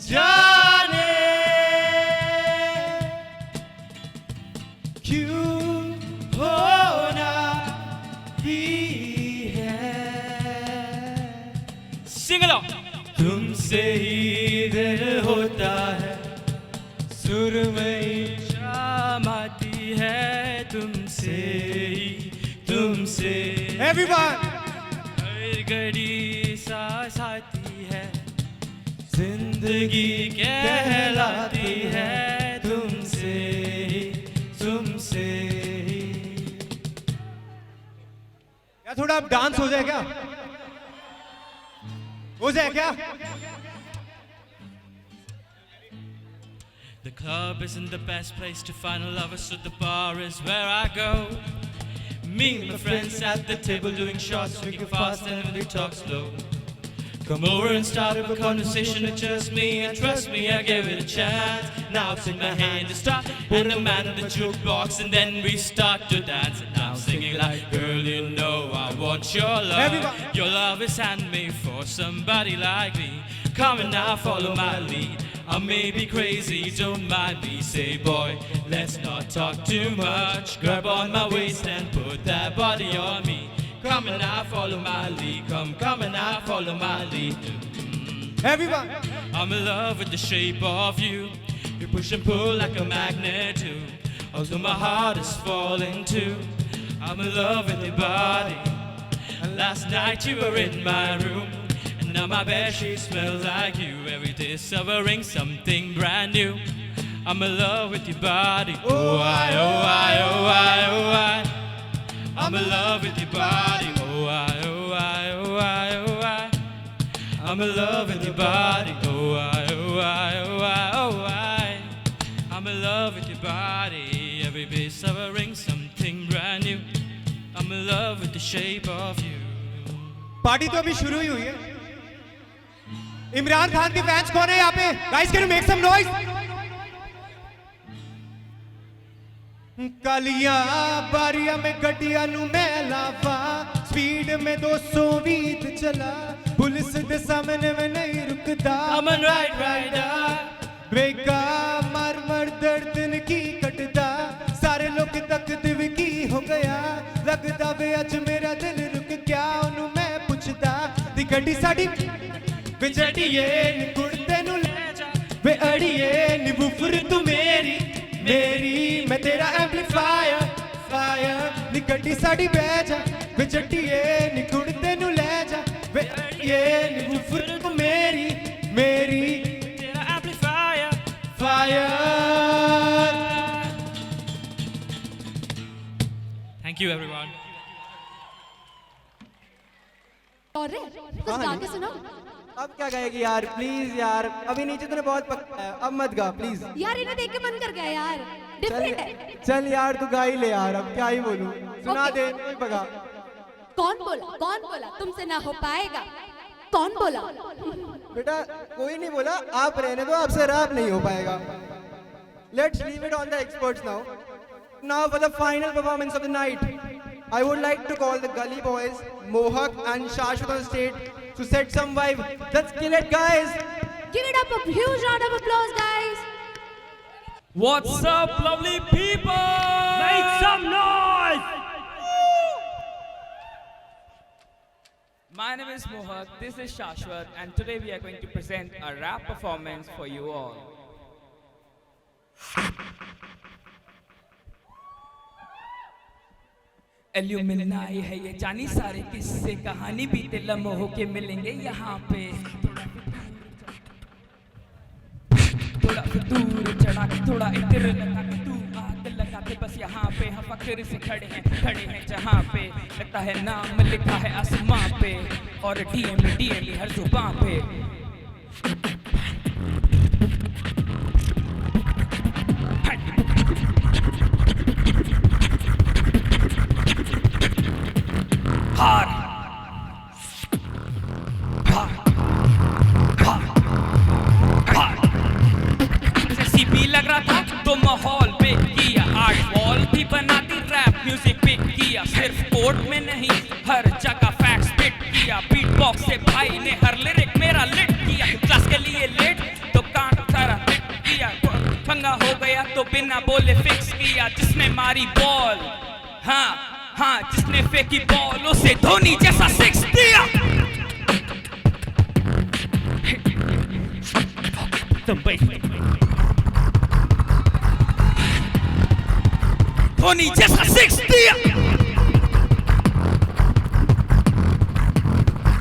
जाने क्यों होना ही है। Sing along. तुमसे ही दिल होता है, सुरमई शाम आती है, तुमसे ही तुमसे Everyone. हर घड़ी सांस आती है, जिंदगी कहलाती है, तुमसे ही तुमसे ही। या थोड़ा अब डांस हो जाए क्या? हो जाए क्या? The club isn't the best place to find a lover, so the bar is where I go. Me and my friends at the table doing shots, drinking fast and we talk slow. Come over and start up a conversation, it's just me, and trust me, I give it a chance. Now it's in my hand to start, and the man in the jukebox, and then we start to dance. And I'm singing like, girl, you know I want your love. Your love is handmade for somebody like me. Come and now follow my lead. I may be crazy, don't mind me. Say, boy, let's not talk too much. Grab on my waist and put that body on me. Come and now follow my lead. Come and now follow my lead. Everyone. I'm in love with the shape of you. You push and pull like a magnet too. Although my heart is falling too. I'm in love with your body. And last night you were in my room. And now my bedsheet smells like you. Every day discovering something brand new. I'm in love with your body. Oh, I. I'm in love with your body. Oh, I. I'm in love with your body. Oh, I. I'm in love with your body. Every day discovering something brand new. I'm in love with the shape of you. Party तो अभी शुरू ही हुई है। इमरान खान के fans कौन है यहाँ पे? Guys can you make some noise? कालिया बारिया में गड्डिया नू मैं लावा, स्पीड में 220 चला, पुलिस दे सामने में नहीं रुकदा। I'm a rider. बेगा मार मार दर्द की कटदा, सारे लोग तक दिव की हो गया, लगदा वे अज मेरा दिल रुक गया, उन्हों मैं पुछदा निकटी साड़ी बिचड़िए कुड़ते नु ले जा वे अड़िए निबुफर तू मेरी मेरी मैं तेरा एम्पलीफायर फायर निकटी साड़ी बेजा बिचड़िए निकुड़ते नु ले जा वे अड़िए निबुफर तू मेरी मेरी तेरा amplifier fire. Thank you everyone. और रे कुछ गा के सुनाओ. अब क्या गाएगी यार प्लीज यार अभी नीचे तूने बहुत पकाया है अब मत गा प्लीज यार इन्हें देख के मन कर गया यार. डिफरेंट है. चल यार तू गा ही ले यार अब क्या ही बोलूं सुना Okay. दे कोई पका कौन बोला तुमसे ना हो पाएगा. कौन बोला. बेटा कोई नहीं बोला आप रहने दो आपसे रैप नहीं हो पाएगा. Let's leave it on the experts now. Now for the final performance of the night, I would like to call the Gully Boys, Mohak and Shashwat on stage to set some vibe. Let's kill it, guys! Give it up a huge round of applause, guys. What's up, lovely people? Make some noise! My name is Mohak, this is Shashwat, and today we are going to present a rap performance for you all. Alumni है ये जानी सारे किस्से कहानी बीते लम्हों के मिलेंगे यहाँ पे थोड़ा दूर चढ़ा के थोड़ा इधर लगा के तू आग लगा के बस यहाँ पे हम फख्र से खड़े हैं जहाँ पे लगता है नाम लिखा है आसमां पे और डीएम हर जुबान पे हार सीपी लग रहा था तो माहौल पे किया आर्ट वॉल भी बनाती रैप म्यूजिक पे किया सिर्फ कोर्ट में नहीं हर जगह फैक्ट्स पिट किया बीट बॉक्स से भाई ने हर लिरिक मेरा लिट किया क्लास के लिए लेट तो कांट सारा फिट किया पंगा हो गया तो बिना बोले फिक्स किया जिसने मारी बॉल हाँ जिसने फेंकी बॉल उसे धोनी जैसा सिक्स दिया धोनी जैसा सिक्स दिया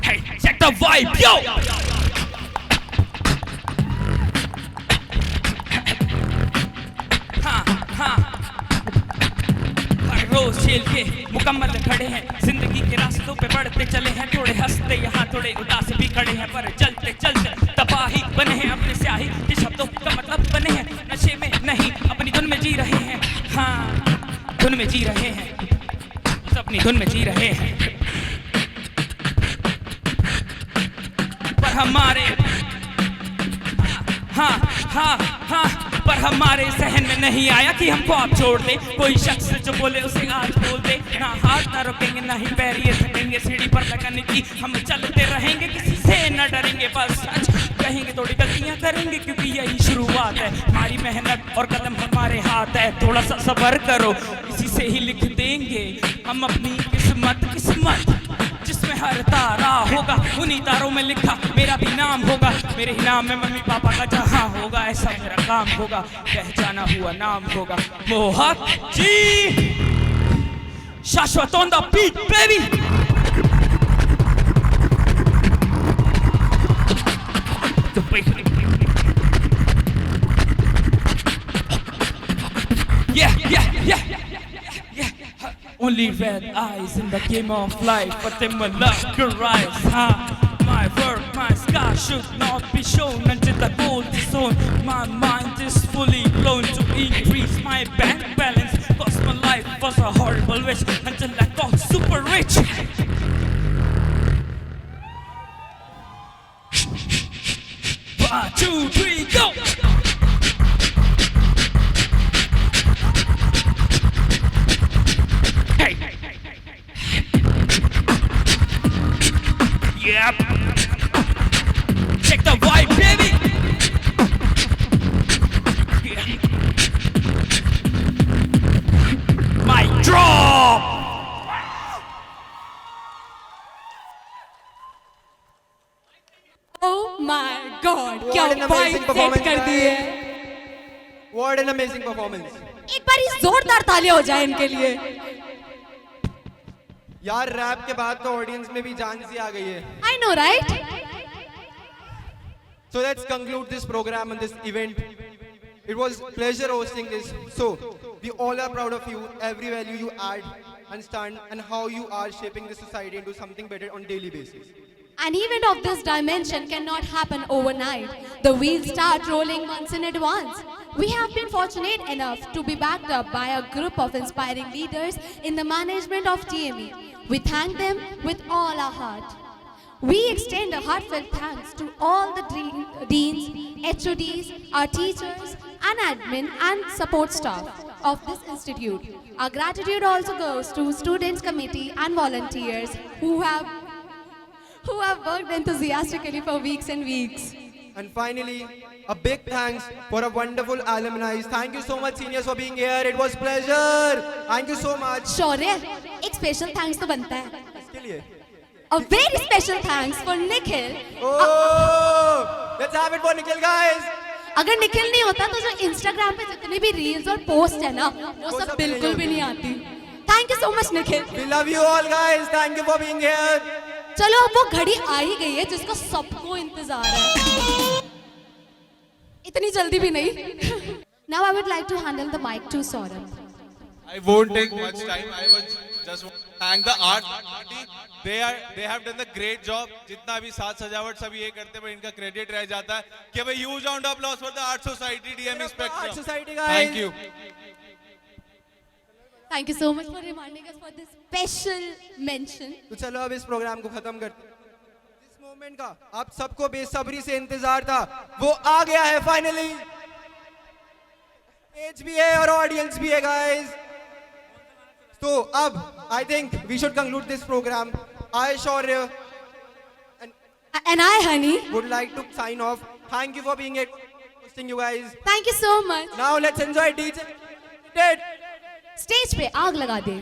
Hey, check the vibe, yo! रोज झेल के मुकम्मल खड़े हैं जिंदगी के रास्तों पे बढ़ते चले हैं थोड़े हंसते यहाँ थोड़े उदास भी खड़े हैं पर चलते चलते तबाही बने हैं अपने स्याही के शब्दों का मतलब बने हैं नशे में नहीं अपनी धुन में जी रहे हैं हाँ धुन में जी रहे हैं अपनी धुन में जी रहे हैं पर हमारे हाँ पर हमारे सहन में नहीं आया कि हमको आप छोड़ दे कोई शख्स जो बोले उसे आज बोल दे ना हाथ ना रुकेंगे ना ही पैर ये थकेंगे सीढ़ी पर लगने की हम चलते रहेंगे किसी से न डरेंगे बस सच कहेंगे थोड़ी गलतियां करेंगे क्योंकि यही शुरुआत है हमारी मेहनत और कदम हमारे हाथ है थोड़ा सा सब्र करो इसी से ही लिख देंगे हम अपनी किस्मत जिसमें हर तारा होगा उन्हीं तारों में लिखा मेरा भी नाम होगा मेरे ही नाम में मम्मी पापा का जहां होगा ऐसा मेरा काम होगा पहचाना हुआ नाम होगा Mohak ji Shashwat on the beat baby Only red eyes in the game of life, but they will love your eyes, My work, my scar should not be shown until the gold is sown. My mind is fully blown to increase my bank balance. Cause my life was a horrible wish until I got super rich. One, two, three, go! Yep. Check the vibe, baby. Yeah. Mic drop. God What क्या an amazing vibe set performance, कर दी है। What an amazing performance. एक बार जोरदार तालियां हो जाए इनके लिए। यार रैप के बाद तो ऑडियंस में भी जान सी आ गई है। I know, right? So let's conclude this program and this event. It was pleasure hosting this. So we all are proud of you, every value you add and stand, and how you are shaping the society into something better on daily basis. An event of this dimension cannot happen overnight. The wheels start rolling months in advance. We have been fortunate enough to be backed up by a group of inspiring leaders in the management of TME. We thank them with all our heart. We extend a heartfelt thanks to all the deans, HODs, our teachers, and admin and support staff of this institute. Our gratitude also goes to students committee and volunteers who have worked enthusiastically for weeks and weeks. And finally, a big thanks for a wonderful alumni. Thank you so much seniors for being here. It was pleasure. Thank you so much. शौर्य, एक special thanks तो बनता है। किसके लिए? A very special thanks for Nikhil. Oh, let's have it for Nikhil, guys. अगर निखिल नहीं होता तो जो इंस्टाग्राम पे जितने भी रील्स और पोस्ट है ना वो सब बिल्कुल भी नहीं आती। Thank you so much Nikhil. We love you all, guys. Thank you for being here. चलो अब वो घड़ी आ ही गई है जिसका सबको इंतजार है। इतनी जल्दी भी नहीं। Now I would like to handle the mic to Saurabh. I won't take much time. I was just want to thank the art party. They have done the great job. जितना भी साज सजावट सब ये करते हैं इनका क्रेडिट रह जाता है कि भाई huge round of applause for the art society DME Spectrum. Art society, guys. Thank you. Thank you so much for reminding us for this special mention. तो चलो अब इस प्रोग्राम को खत्म करते हैं। इस मोमेंट का आप सबको बेसब्री से इंतजार था, वो आ गया है फाइनली। स्टेज भी है और ऑडियंस भी है, गाइस। तो अब I think we should conclude this program. I, Shaurya, and I, Honey, would like to sign off. Thank you for being here, hosting you guys. Thank you so much. Now let's enjoy DJ. Dead. Stage पे आग लगा दे।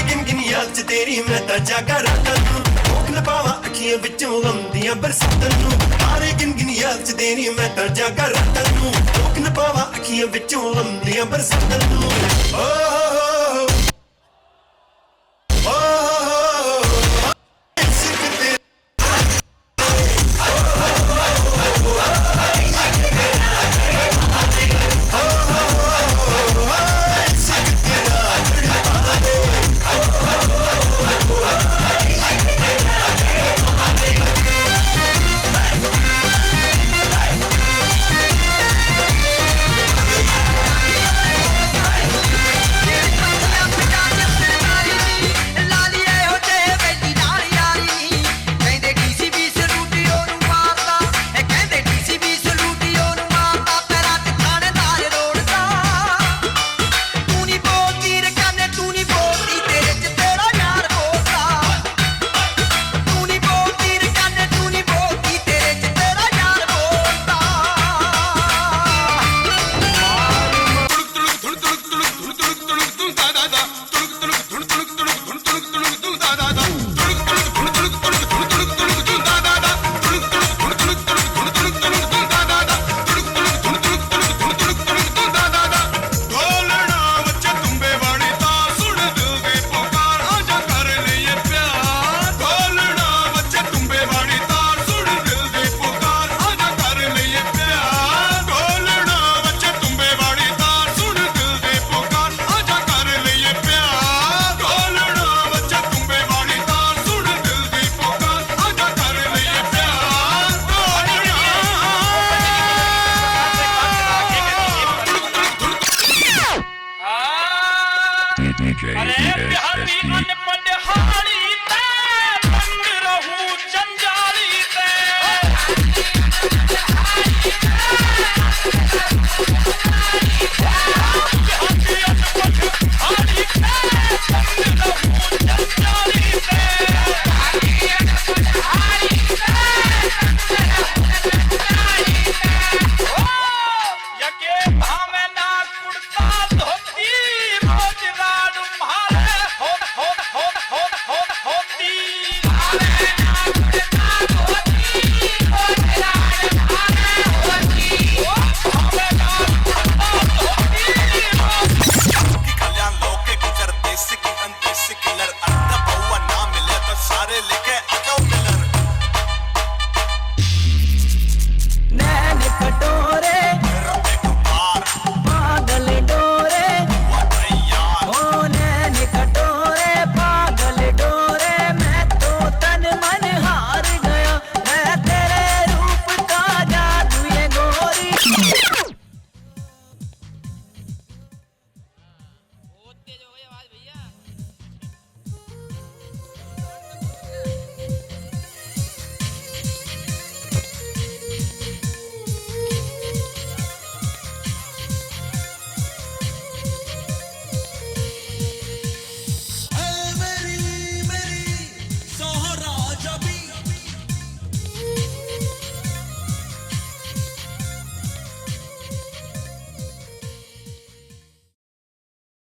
गिन गिन याद च तेरी मैं ता जागा रातां नूं भूख न पावां अखियां विचों गंदियां बरसातां नूं हारे गिन गिन याद च तेरी मैं ता जागा रातां नूं भूख न पावां अखियां विचों गंदियां बरसातां नूं अरे बिहार में अनपढ़ हारी